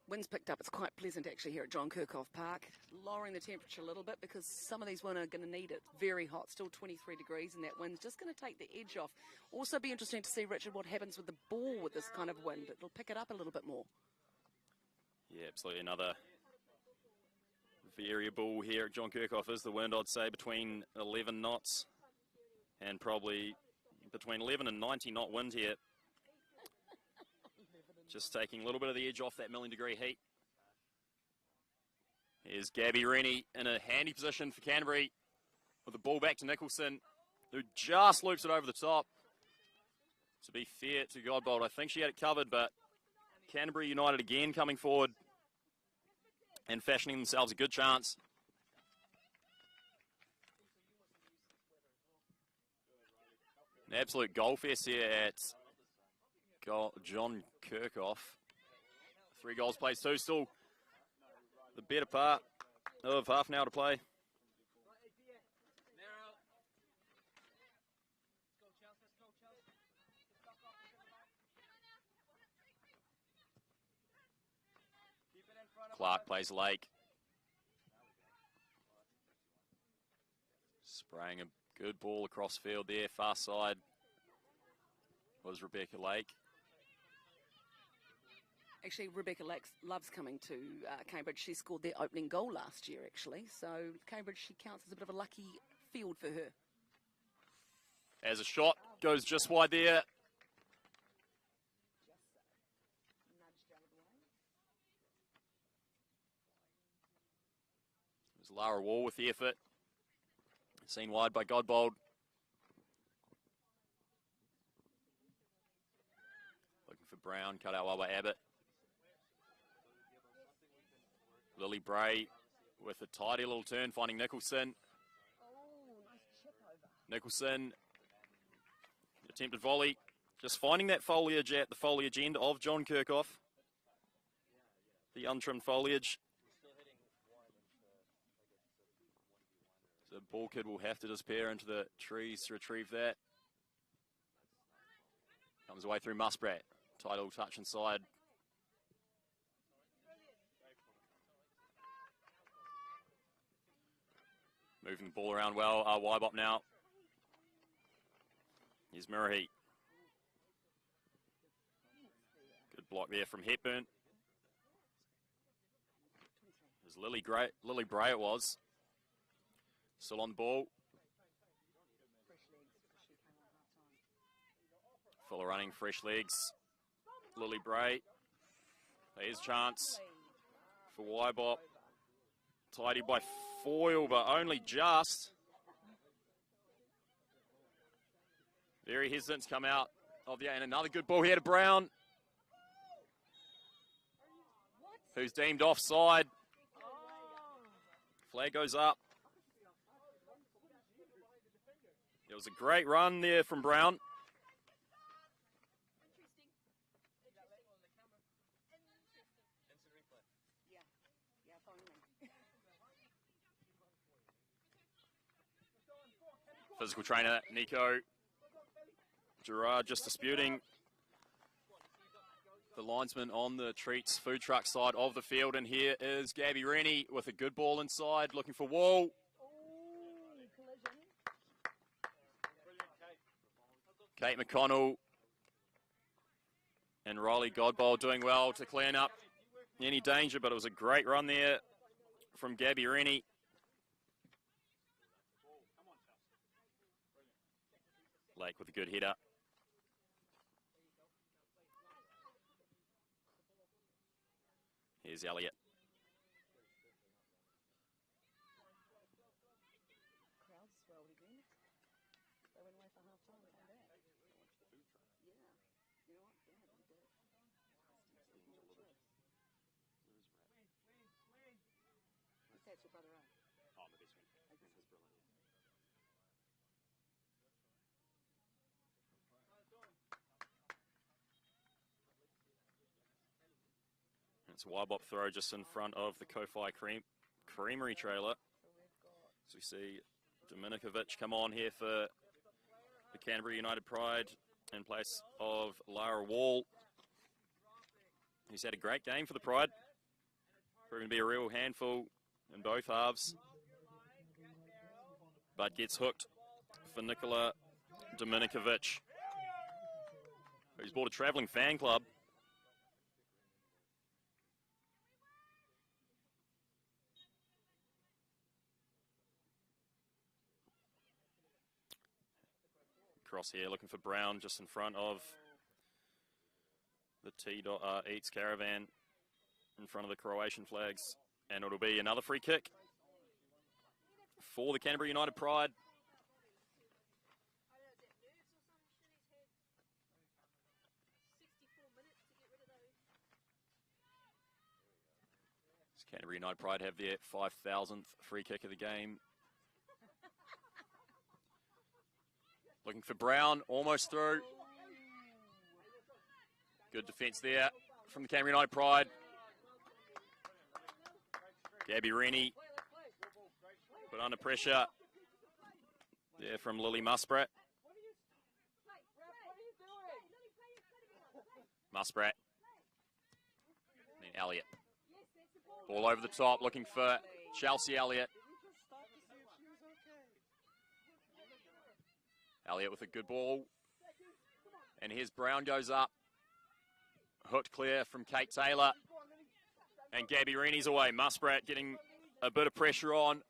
[SPEAKER 2] Wind's picked up. It's quite pleasant actually here at John Kerkhof Park. Lowering the temperature a little bit because some of these women are going to need it. Very hot, still 23 degrees, and that wind's just going to take the edge off. Also be interesting to see, Richard, what happens with the ball with this kind of wind. It'll pick it up a little bit more.
[SPEAKER 1] Yeah, absolutely. Another variable here at John Kerkhof is the wind, I'd say, between 11 knots and probably between 11 and 90 knot wind here. Just taking a little bit of the edge off that million-degree heat. Here's Gabby Rennie in a handy position for Canterbury with the ball back to Nicholson, who just loops it over the top. To be fair to Godbold, I think she had it covered, but Canterbury United again coming forward and fashioning themselves a good chance. An absolute goal fest here at John Kerkhof. 3 goals played, so still the better part of half an hour to play. Clark plays Lake. Spraying a good ball across field there, far side was Rebecca Lake.
[SPEAKER 2] Actually, Rebecca Lake loves coming to Cambridge. She scored their opening goal last year, actually. So Cambridge, she counts as a bit of a lucky field for her.
[SPEAKER 1] As a shot goes just wide there. was Lara Wall with the effort. Seen wide by Godbold. Looking for Brown, cut out well by Abbott. Lily Bray with a tidy little turn, finding Nicholson. Nicholson, attempted volley. Just finding that foliage at the foliage end of John Kerkhof. The untrimmed foliage. The ball kid will have to disappear into the trees to retrieve that. Comes away through Musprat. Tight little touch inside. Moving the ball around well. WaiBOP now. Here's Murray. Good block there from Hepburn. There's Lily Bray it was. Still on the ball. Fuller running, fresh legs. Lily Bray. There's a chance for WaiBOP. Tidy by Foyle, but only just. Very hesitant to come out of the, and another good ball here to Brown, who's deemed offside. Flag goes up. It was a great run there from Brown. Physical trainer Nico Gerard just disputing the linesman on the treats food truck side of the field. And here is Gabby Rennie with a good ball inside, looking for Wall. Kate McConnell and Riley Godbold doing well to clean up any danger, but it was a great run there from Gabby Rennie. Lake with a good header. Here's Elliott. It's a WaiBOP throw just in front of the Kofi Creamery trailer. So we see Dominikovic come on here for the Canterbury United Pride in place of Lara Wall. He's had a great game for the Pride, proving to be a real handful in both halves, but gets hooked for Nikola Dominikovic, who's bought a travelling fan club. Cross here, looking for Brown just in front of the Eats caravan, in front of the Croatian flags. And it'll be another free kick for the Canterbury United Pride. Canterbury United Pride have their 5,000th free kick of the game. Looking for Brown, almost through. Good defence there from the Canterbury United Pride. Gabby Rennie, put under pressure there from Lily Musprat. Musprat. And then Elliott. Ball over the top, looking for Chelsea Elliott. Elliott with a good ball. And here's Brown goes up. Hooked clear from Kate Taylor. And Gabby Rennie's away. Musprat getting a bit of pressure on.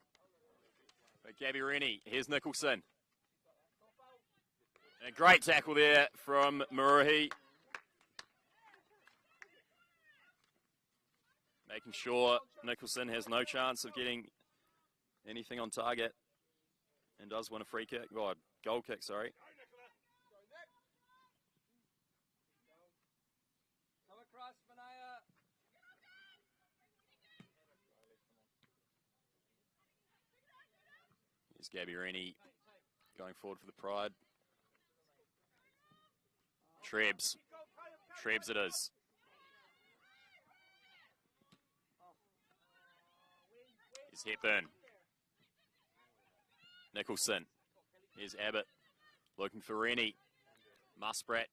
[SPEAKER 1] But Gabby Rennie, here's Nicholson. And a great tackle there from Muruhi. Making sure Nicholson has no chance of getting anything on target and does win a free kick. Oh, goal kick, sorry.
[SPEAKER 3] Come across, Manaya.
[SPEAKER 1] Here's Gabby Rennie going forward for the Pride. Trebs. Trebs it is. Here's Hepburn. Nicholson. Here's Abbott. Looking for Rennie. Musprat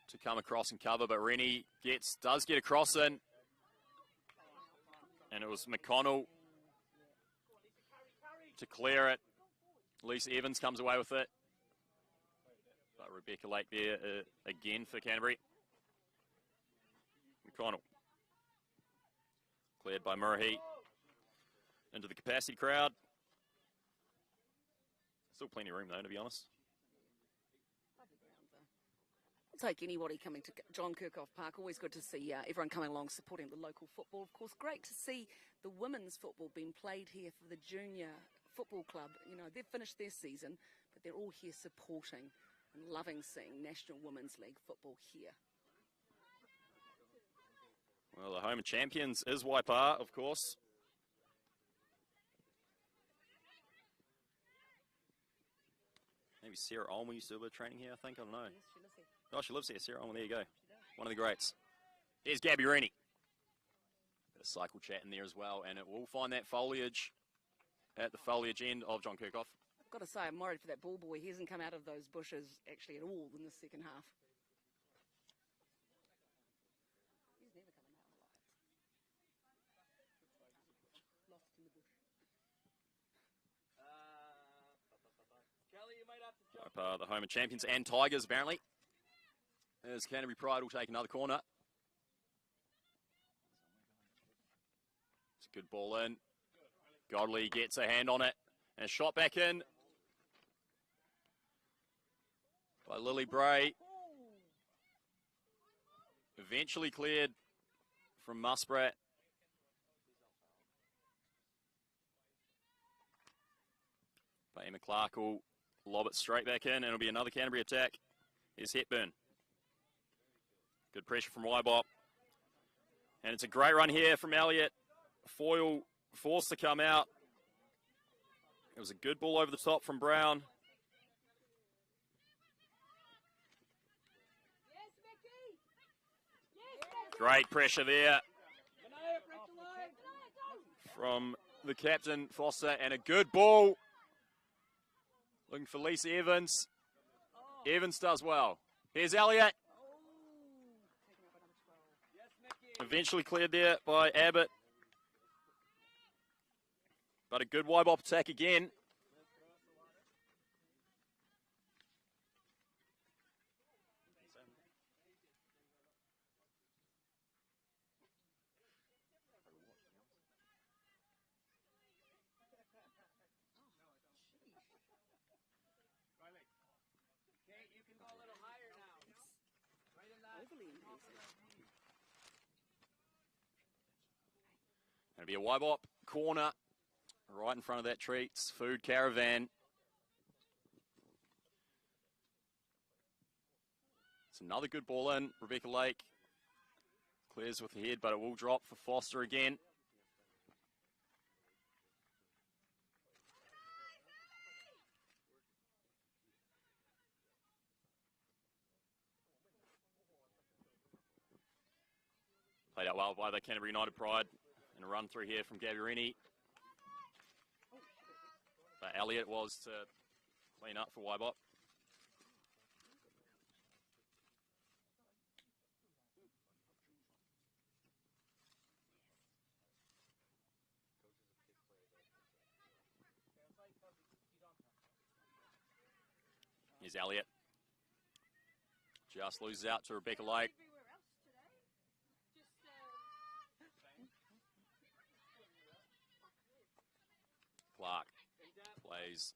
[SPEAKER 1] to come across and cover, but Rennie does get a cross in. And it was McConnell to clear it. Lisa Evans comes away with it. But Rebecca Lake there again for Canterbury. McConnell. Cleared by Murray. Into the capacity crowd. Still plenty of room though, to be honest.
[SPEAKER 2] I'll take anybody coming to John Kerkhof Park. Always good to see everyone coming along supporting the local football. Of course, great to see the women's football being played here for the junior football club. You know, they've finished their season, but they're all here supporting and loving seeing National Women's League football here.
[SPEAKER 1] Well, the home champions is WaiBOP, of course. Maybe Sarah Ulmer used to do a bit of training here, I think. I don't know.
[SPEAKER 2] Yes, she lives here.
[SPEAKER 1] Oh, she lives here. Sarah Ulmer, there you go. One of the greats. Here's Gabby Rennie. Bit of cycle chat in there as well, and it will find that foliage at the foliage end of John Kerkhof.
[SPEAKER 2] I've got to say, I'm worried for that ball boy. He hasn't come out of those bushes actually at all in the second half. He's never coming out alive. Lost in the bush.
[SPEAKER 3] Kelly, you might have to jump.
[SPEAKER 1] WaiBOP, the home champions and Tigers, apparently. As Canterbury Pride will take another corner. It's a good ball in. Godley gets a hand on it. And a shot back in by Lily Bray. Eventually cleared from Musprat. But Emma Clark will lob it straight back in, and it'll be another Canterbury attack. Here's Hepburn. Good pressure from WaiBOP. And it's a great run here from Elliott. Foyle forced to come out. It was a good ball over the top from Brown. Great pressure there from the captain, Foster, and a good ball. Looking for Lisa Evans. Evans does well. Here's Elliott. Eventually cleared there by Abbott. But a good WaiBOP attack again.
[SPEAKER 3] Kate, you can go a little higher now. Right in that.
[SPEAKER 2] Overly impressive.
[SPEAKER 1] Going to be a WaiBOP corner right in front of that treats food caravan. It's another good ball in. Rebecca Lake clears with the head, but it will drop for Foster again. Played out well by the Canterbury United Pride. And a run through here from Gabby Rennie. But Elliott was to clean up for WaiBOP. Here's Elliott. Just loses out to Rebecca Lake. Clark plays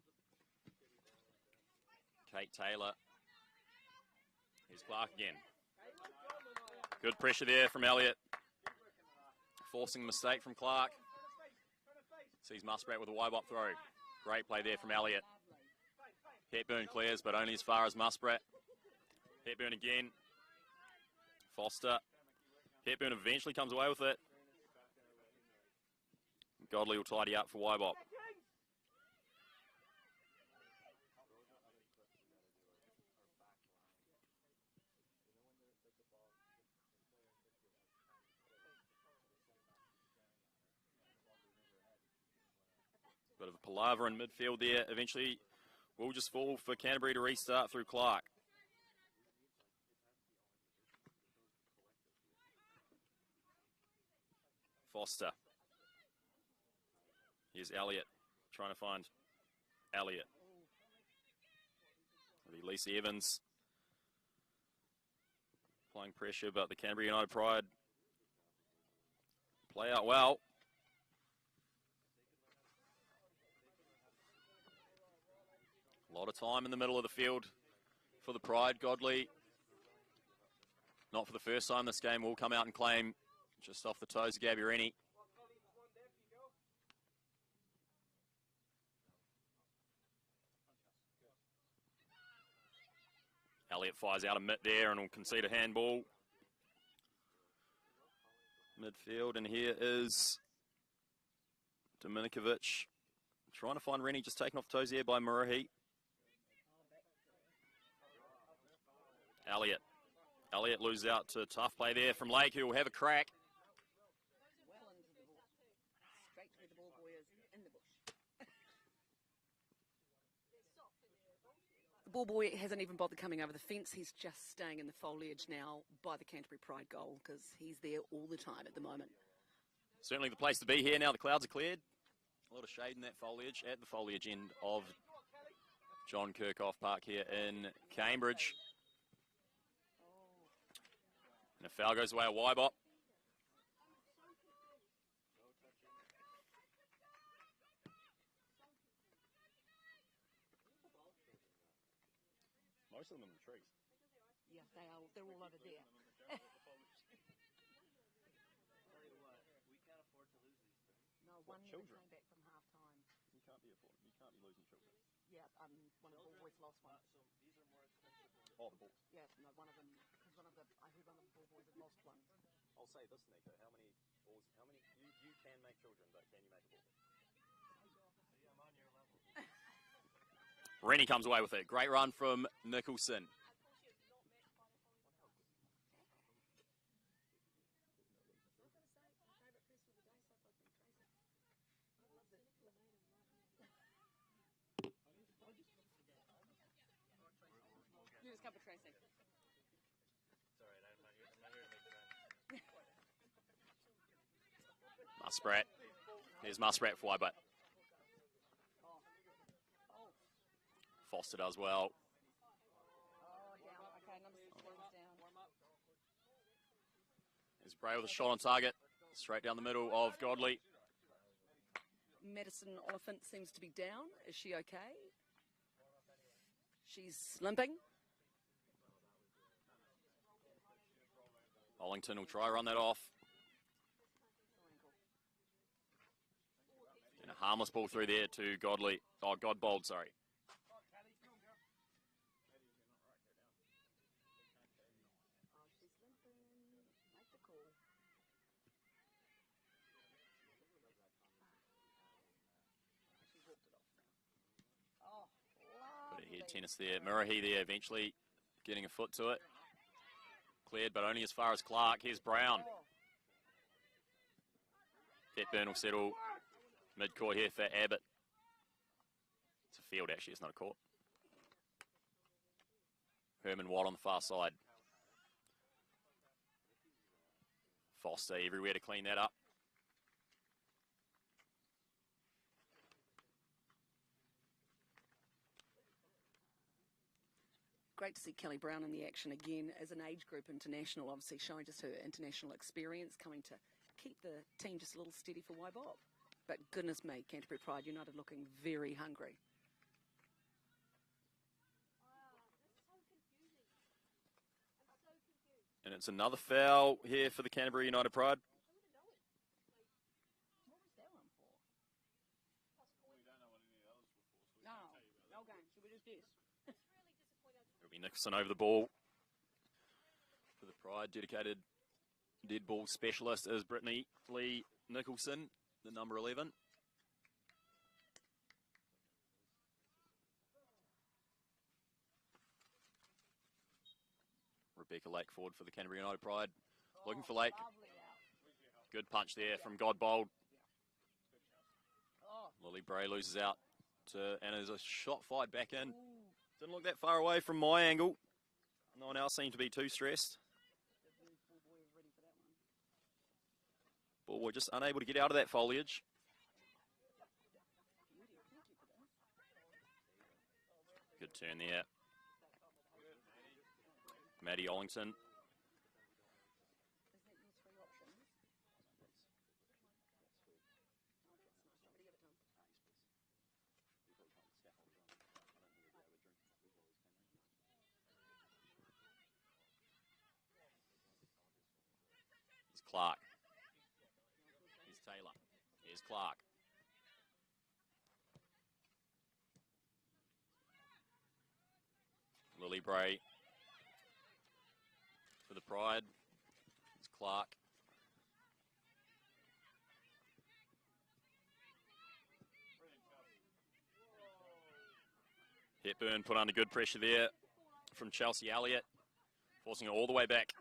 [SPEAKER 1] Kate Taylor. Here's Clark again. Good pressure there from Elliott. Forcing a mistake from Clark. Sees Muskrat with a WaiBOP throw. Great play there from Elliott. Hepburn clears, but only as far as Muskrat. Hepburn again. Foster. Hepburn eventually comes away with it. Godley will tidy up for WaiBOP. Bit of a palaver in midfield there. Eventually will just fall for Canterbury to restart through Clark. Foster. Here's Elliott trying to find Elliott. It'll be Lisa Evans applying pressure, but the Canterbury United Pride play out well. A lot of time in the middle of the field for the Pride. Godley, not for the first time this game, will come out and claim just off the toes of Gabby Rennie. Elliott fires out a mitt there and will concede a handball. Midfield, and here is Dominikovic trying to find Rennie, just taken off toes there by Murahi. Elliott loses out to a tough play there from Lake, who will have a crack.
[SPEAKER 2] Well into the ball. Straight to where the ball boy is, in the bush. The ball boy hasn't even bothered coming over the fence. He's just staying in the foliage now by the Canterbury Pride goal because he's there all the time at the moment.
[SPEAKER 1] Certainly the place to be here now the clouds are cleared. A lot of shade in that foliage at the foliage end of John Kerkhof Park here in Cambridge. And a foul goes away, a WaiBOP. Most of them in the trees.
[SPEAKER 2] Yeah, they are. They're all over there. No, one came back from half time.
[SPEAKER 1] You can't be losing children.
[SPEAKER 2] Yeah, one of the ball boys lost one.
[SPEAKER 3] So these are more expensive.
[SPEAKER 1] Oh, the balls.
[SPEAKER 2] Yeah, no, one of them, because I heard one of the ball boys had lost one.
[SPEAKER 1] I'll say this, Nico. How many balls? You can make children, but can you make a ball?
[SPEAKER 3] See, I'm on your level.
[SPEAKER 1] Rennie comes away with it. Great run from Nicholson.
[SPEAKER 2] You just come for Tracy.
[SPEAKER 3] It's all right. I'm not here to make friends.
[SPEAKER 1] Muskrat. Here's Muskrat for WaiBOP. Foster does well.
[SPEAKER 2] Oh, down. Okay, number 6 is down.
[SPEAKER 1] Here's Bray with a shot on target. Straight down the middle of Godley.
[SPEAKER 2] Madison Oliphant seems to be down. Is she okay? She's limping.
[SPEAKER 1] Ollington will try to run that off. And a harmless ball through there to Godley. Oh, Godbold, sorry.
[SPEAKER 2] She's limping. Make the call. She walked it off. Oh,
[SPEAKER 1] Bit of
[SPEAKER 2] lovely.
[SPEAKER 1] head tennis there. Murahi there eventually getting a foot to it. Cleared, but only as far as Clark. Here's Brown. Hepburn will settle mid-court here for Abbott. It's a field, actually. It's not a court. Herman Watt on the far side. Foster everywhere to clean that up.
[SPEAKER 2] Great to see Kelly Brown in the action again as an age group international, obviously showing just her international experience, coming to keep the team just a little steady for WaiBOP. But goodness me, Canterbury Pride United looking very hungry.
[SPEAKER 1] And it's another foul here for the Canterbury United Pride. It'll be Nicholson over the ball. For the Pride, dedicated dead ball specialist is Brittany Lee Nicholson, the number 11. Rebecca Lakeford for the Canterbury United Pride. Looking for Lake. Good punch there from Godbold. Lily Bray loses out and there's a shot fired back in. Didn't look that far away from my angle. No one else seemed to be too stressed. Ballboy just unable to get out of that foliage. Good turn there. Maddie Ollington. Here's Clark. Here's Taylor. Here's Clark. Lily Bray for the Pride. It's Clark. Hepburn put under good pressure there from Chelsea Elliott, forcing it all the way back.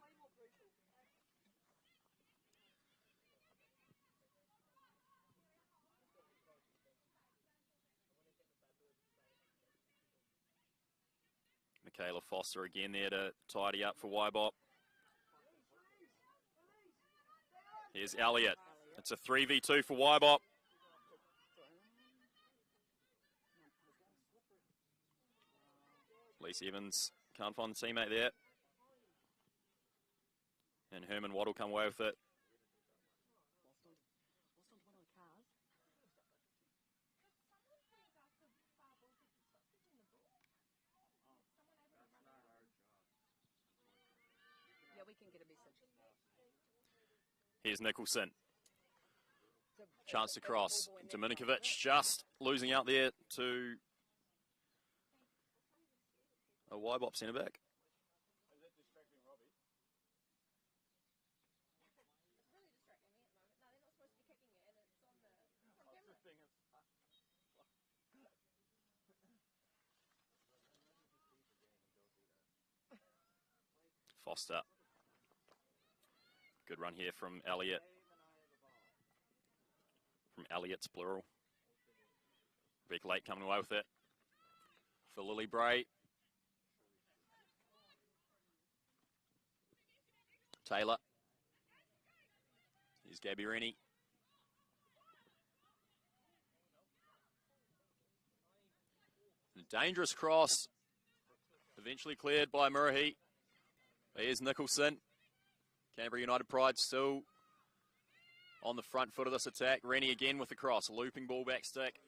[SPEAKER 1] Michaela Foster again there to tidy up for WaiBOP. Here's Elliott. It's a 3v2 for WaiBOP. Lisa Evans can't find the teammate there. And Herman Watt will come away with it.
[SPEAKER 2] Yeah, we can get a message.
[SPEAKER 1] Here's Nicholson. Chance to cross. Dominikovic just losing out there to a WaiBOP centre back. Foster. Good run here from Elliott. From Elliott's plural. Beck Lake coming away with it. For Lily Bray. Taylor. Here's Gabby Rennie. A dangerous cross. Eventually cleared by Murahi. Here's Nicholson. Canterbury United Pride still on the front foot of this attack. Rennie again with the cross. Looping ball back stick.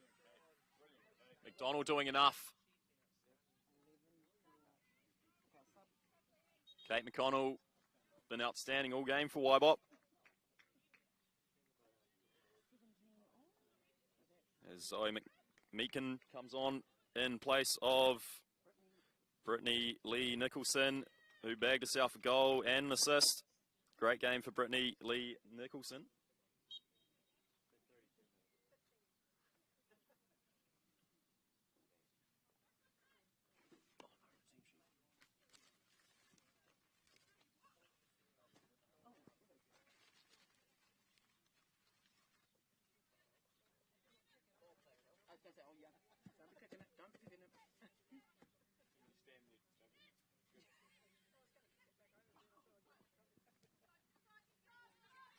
[SPEAKER 1] McDonald doing enough. Kate McConnell been outstanding all game for WaiBOP. As Zoe Meakin comes on in place of Brittany Lee Nicholson, who bagged herself a goal and an assist. Great game for Brittany Lee Nicholson.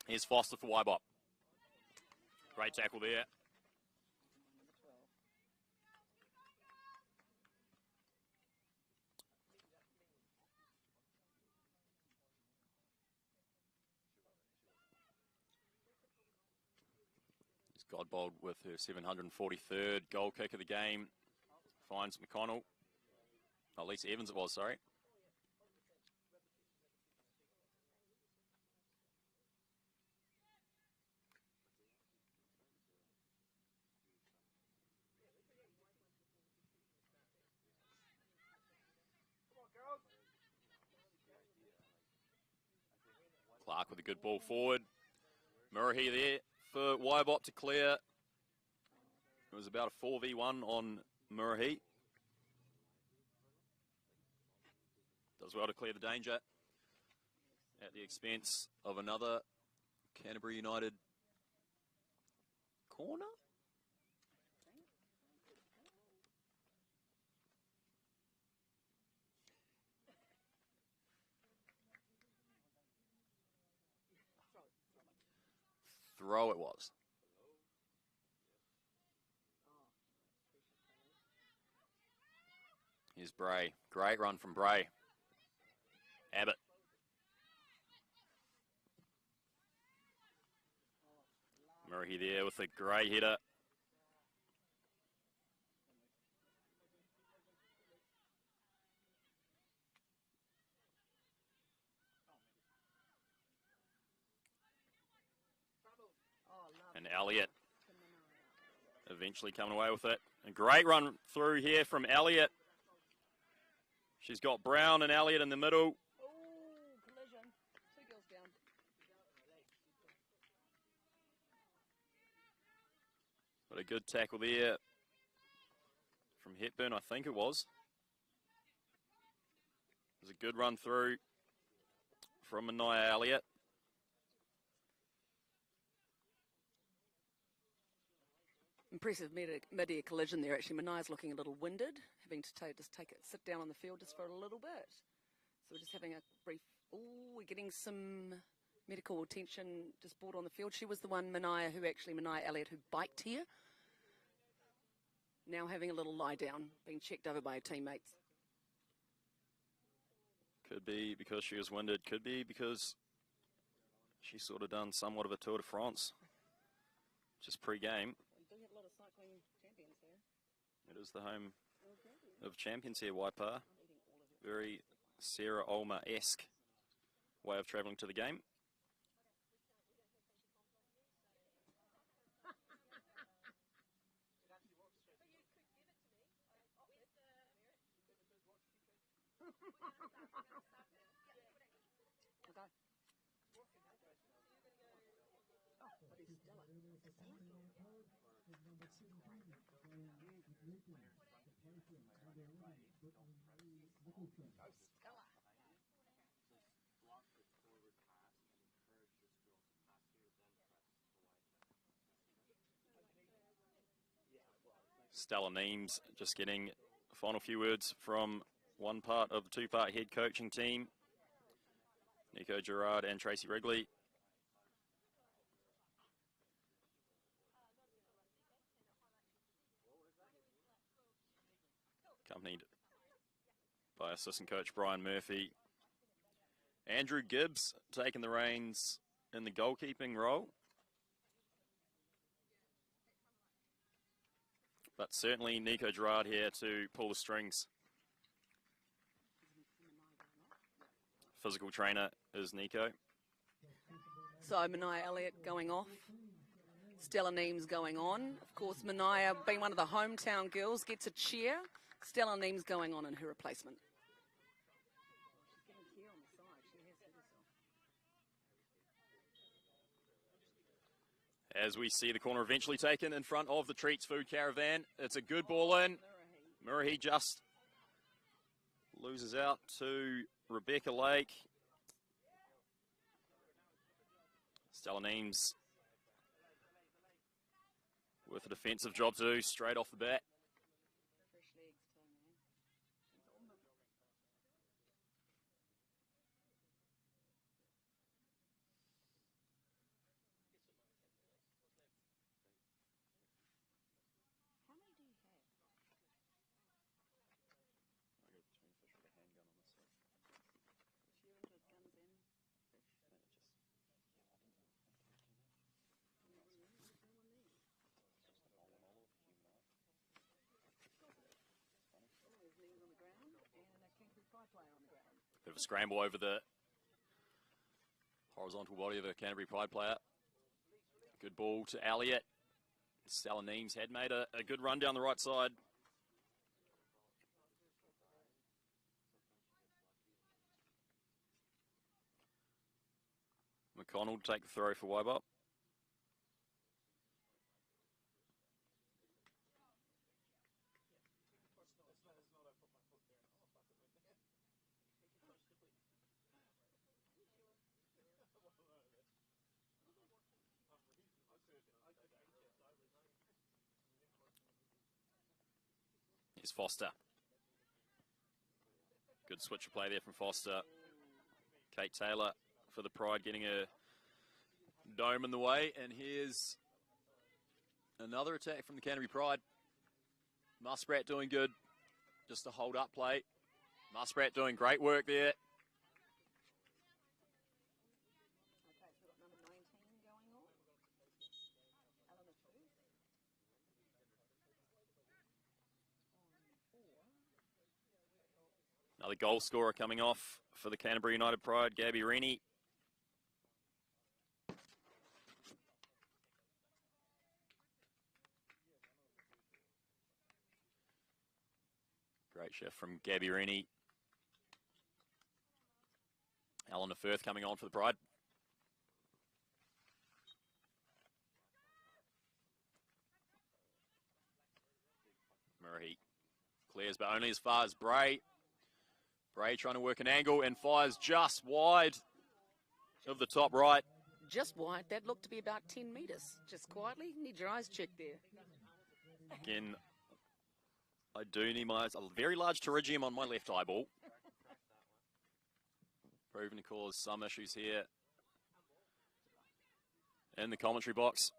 [SPEAKER 1] Here's Foster for WaiBOP. Great tackle there. Here's Godbold with her 743rd goal kick of the game. Finds McConnell. Oh, Lisa Evans it was, sorry. Clark with a good ball forward. Murray there for WaiBOP to clear. It was about a 4v1 on Murray. Does well to clear the danger at the expense of another Canterbury United corner. Throw it was. Here's Bray. Great run from Bray. Abbott. Murray there with a great header. And Elliott eventually coming away with it. A great run through here from Elliott. She's got Brown and Elliott in the middle.
[SPEAKER 2] Oh, collision. 2 girls down.
[SPEAKER 1] But a good tackle there from Hepburn, I think it was. It was a good run through from Mania Elliott.
[SPEAKER 2] Impressive mid-air collision there. Actually, Mania's looking a little winded, having to sit down on the field just for a little bit. So we're just having a brief. Oh, we're getting some medical attention just brought on the field. She was the one, Mania Elliott, who biked here. Now having a little lie down, being checked over by her teammates.
[SPEAKER 1] Could be because she was winded. Could be because she's sort of done somewhat of a Tour de France, just pre-game. It is the home of champions here, Waipa. Very Sarah Ulmer-esque way of travelling to the game. Stella Neems just getting a final few words from one part of the two-part head coaching team. Nico Gerard and Tracy Wrigley. Accompanied by assistant coach Brian Murphy. Andrew Gibbs taking the reins in the goalkeeping role. But certainly Nico Gerard here to pull the strings. Physical trainer is Nico.
[SPEAKER 2] So Mania Elliott going off. Stella Neems going on. Of course, Mania, being one of the hometown girls, gets a cheer. Stella Neems going on in her replacement.
[SPEAKER 1] As we see the corner eventually taken in front of the Treats Food Caravan. It's a good ball in. Murray just loses out to Rebecca Lake. Stella Neems with a defensive job to do straight off the bat. Bit of a scramble over the horizontal body of the Canterbury Pride player. Good ball to Elliott. Stella Neems had made a good run down the right side. McConnell to take the throw for WaiBOP. Here's Foster. Good switch of play there from Foster. Kate Taylor for the Pride getting a dome in the way. And here's another attack from the Canterbury Pride. Musprat doing good. Just a hold up play. Musprat doing great work there. Another goal scorer coming off for the Canterbury United Pride, Gabby Rennie. Great shift from Gabby Rennie. Eleanor Firth coming on for the Pride. Murray clears, but only as far as Bray. Bray trying to work an angle and fires just wide of the top right.
[SPEAKER 2] Just wide. That looked to be about 10 metres. Just quietly. Need your eyes checked there.
[SPEAKER 1] Again, I do need my eyes. A very large pterygium on my left eyeball. Proven to cause some issues here. In the commentary box.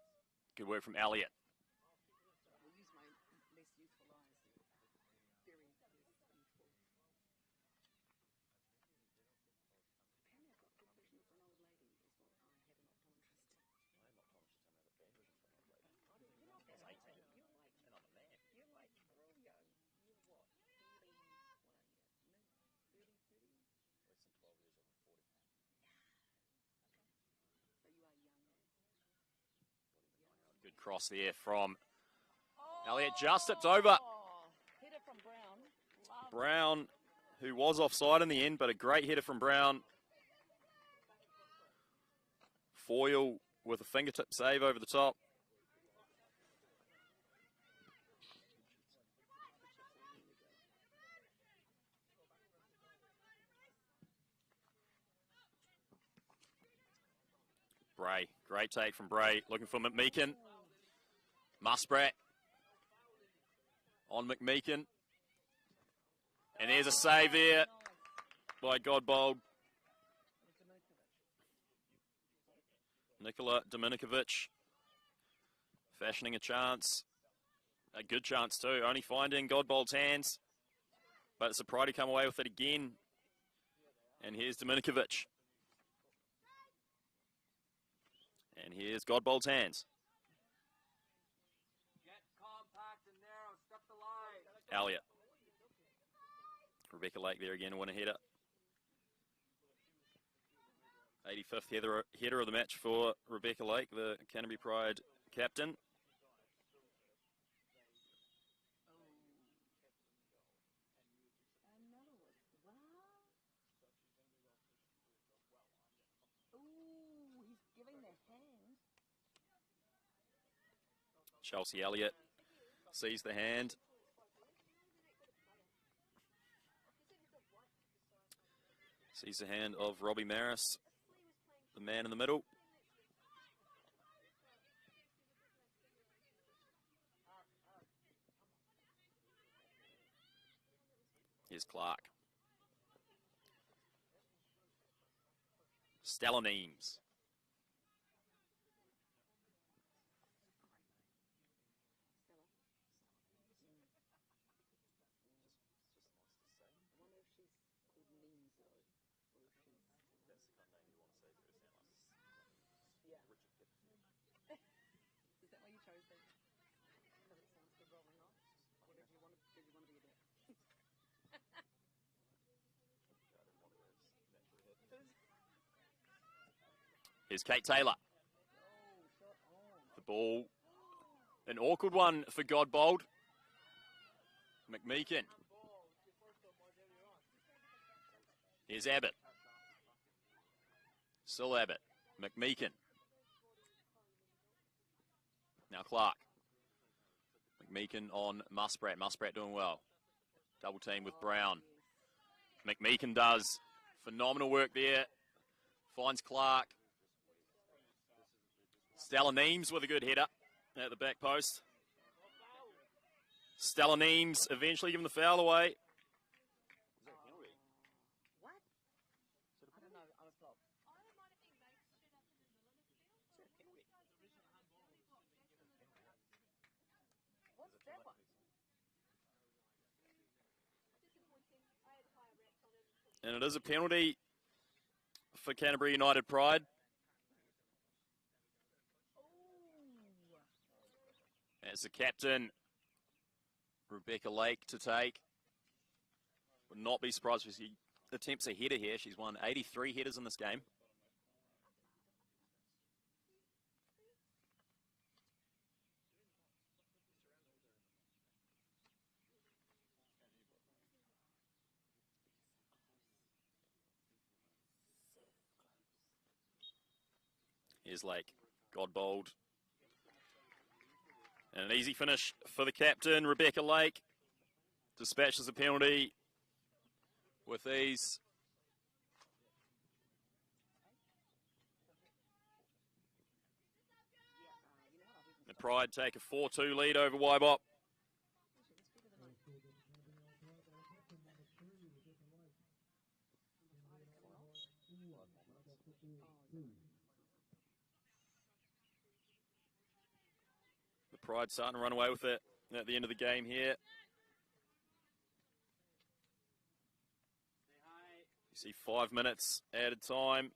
[SPEAKER 1] Good work from Elliott. Good cross there from Elliott. Just tipped over.
[SPEAKER 2] Header from Brown.
[SPEAKER 1] Brown, who was offside in the end, but a great header from Brown. Foyle with a fingertip save over the top. Bray, great take from Bray, looking for McMeekin. Musprat on McMeekin. And there's a save there by Godbold. Nikola Dominikovic fashioning a chance. A good chance too, only finding Godbold's hands. But it's a Pride to come away with it again. And here's Dominikovic. And here's Godbold's hands.
[SPEAKER 3] Get compact and narrow. Step the line.
[SPEAKER 1] Elliott. Rebecca Lake there again to win a header. 85th header of the match for Rebecca Lake, the Canterbury Pride captain. Chelsea Elliott sees the hand. Sees the hand of Robbie Maris, the man in the middle. Here's Clark. Stella Neems. Here's Kate Taylor. The ball, an awkward one for Godbold. McMeekin. Here's Abbott. Still Abbott. McMeekin. Now Clark. McMeekin on Musprat. Musprat doing well. Double team with Brown. McMeekin does phenomenal work there. Finds Clark. Stella Neems with a good header at the back post. Stella Neems eventually giving the foul away. And it is a penalty for Canterbury United Pride. As the captain, Rebecca Lake, to take. Would not be surprised if she attempts a header here. She's won 83 headers in this game. Here's Lake, Godbold. And an easy finish for the captain, Rebecca Lake. Dispatches the penalty with ease. The Pride take a 4-2 lead over WaiBOP. Pride starting to run away with it at the end of the game here. You see 5 minutes added time.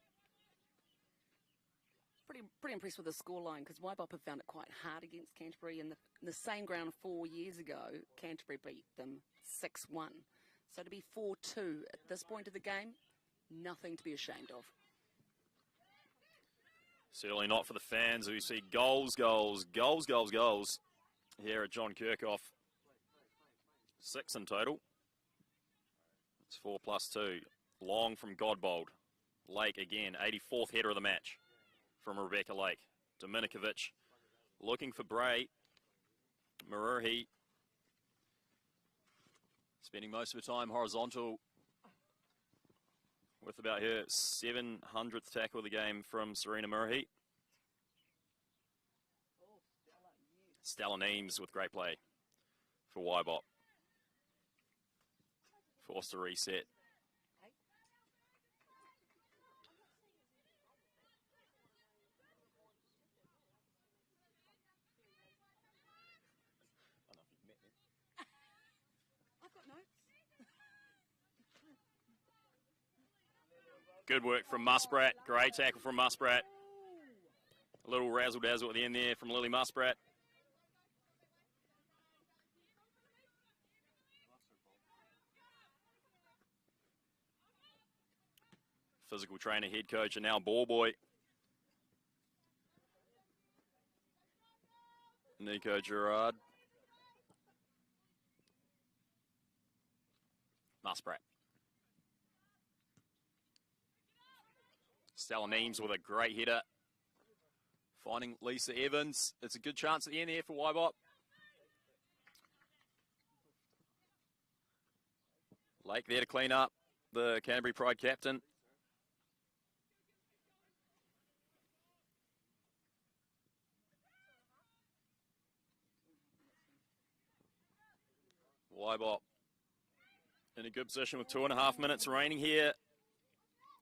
[SPEAKER 2] Pretty impressed with the scoreline because WaiBOP have found it quite hard against Canterbury. In the same ground 4 years ago, Canterbury beat them 6-1. So to be 4-2 at this point of the game, nothing to be ashamed of.
[SPEAKER 1] Certainly not for the fans who see goals, goals, goals, goals, goals here at John Kerkhof. 6 in total. It's 4 plus 2. Long from Godbold. Lake again, 84th header of the match from Rebecca Lake. Dominikovic looking for Bray. Maruhi spending most of her time horizontal with about her 700th tackle of the game from Serena Maruhi. Stella Neems with great play for WaiBOP. Forced to reset. Good work from Musprat. Great tackle from Musprat. A little razzle-dazzle at the end there from Lily Musprat. Physical trainer, head coach, and now ball boy. Nico Gerard. Musprat. Stella Neems with a great header. Finding Lisa Evans. It's a good chance at the end here for WaiBOP. Lake there to clean up the Canterbury Pride captain. WaiBOP in a good position with 2.5 minutes remaining here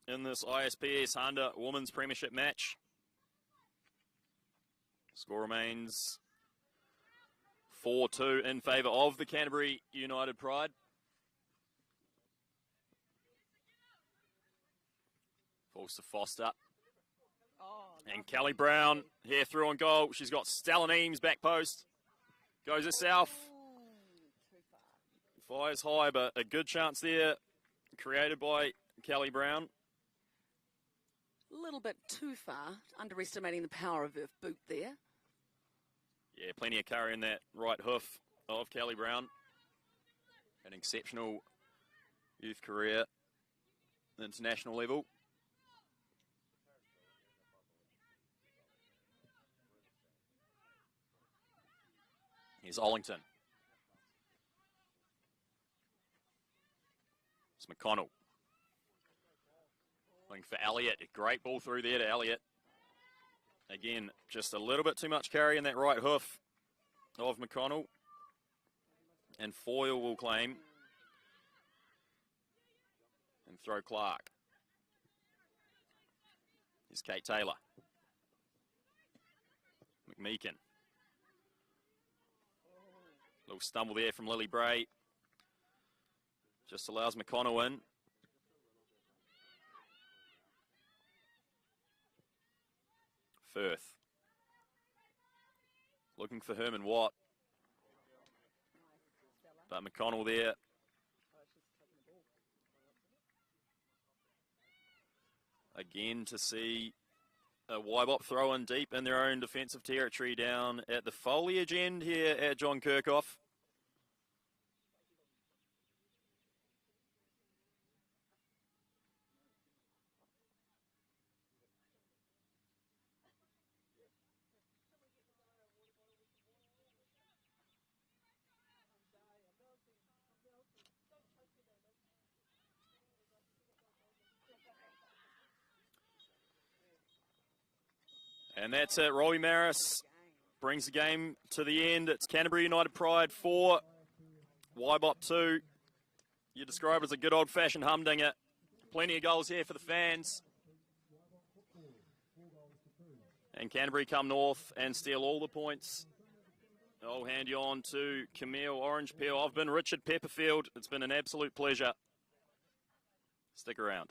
[SPEAKER 1] in this ISPS Handa Women's Premiership match. Score remains 4-2 in favour of the Canterbury United Pride. Falls to Foster. And Kelly Brown here through on goal. She's got Stella Neems back post. Goes herself. Fires high, but a good chance there created by Kelly Brown.
[SPEAKER 2] A little bit too far, underestimating the power of her boot there.
[SPEAKER 1] Yeah, plenty of curry in that right hoof of Kelly Brown. An exceptional youth career, international level. Here's Ollington. It's McConnell. Looking for Elliott. A great ball through there to Elliott. Again, just a little bit too much carry in that right hoof of McConnell. And Foyle will claim. And throw Clark. Here's Kate Taylor. McMeekin. Little stumble there from Lily Bray. Just allows McConnell in. Firth. Looking for Herman Watt. But McConnell there. Again to see a WaiBOP throw in deep in their own defensive territory down at the foliage end here at John Kerkhof. And that's it. Robbie Maris brings the game to the end. It's Canterbury United Pride 4, WaiBOP 2. You describe it as a good old-fashioned humdinger. Plenty of goals here for the fans. And Canterbury come north and steal all the points. I'll hand you on to Camille Orange Peel. I've been Richard Pepperfield. It's been an absolute pleasure. Stick around.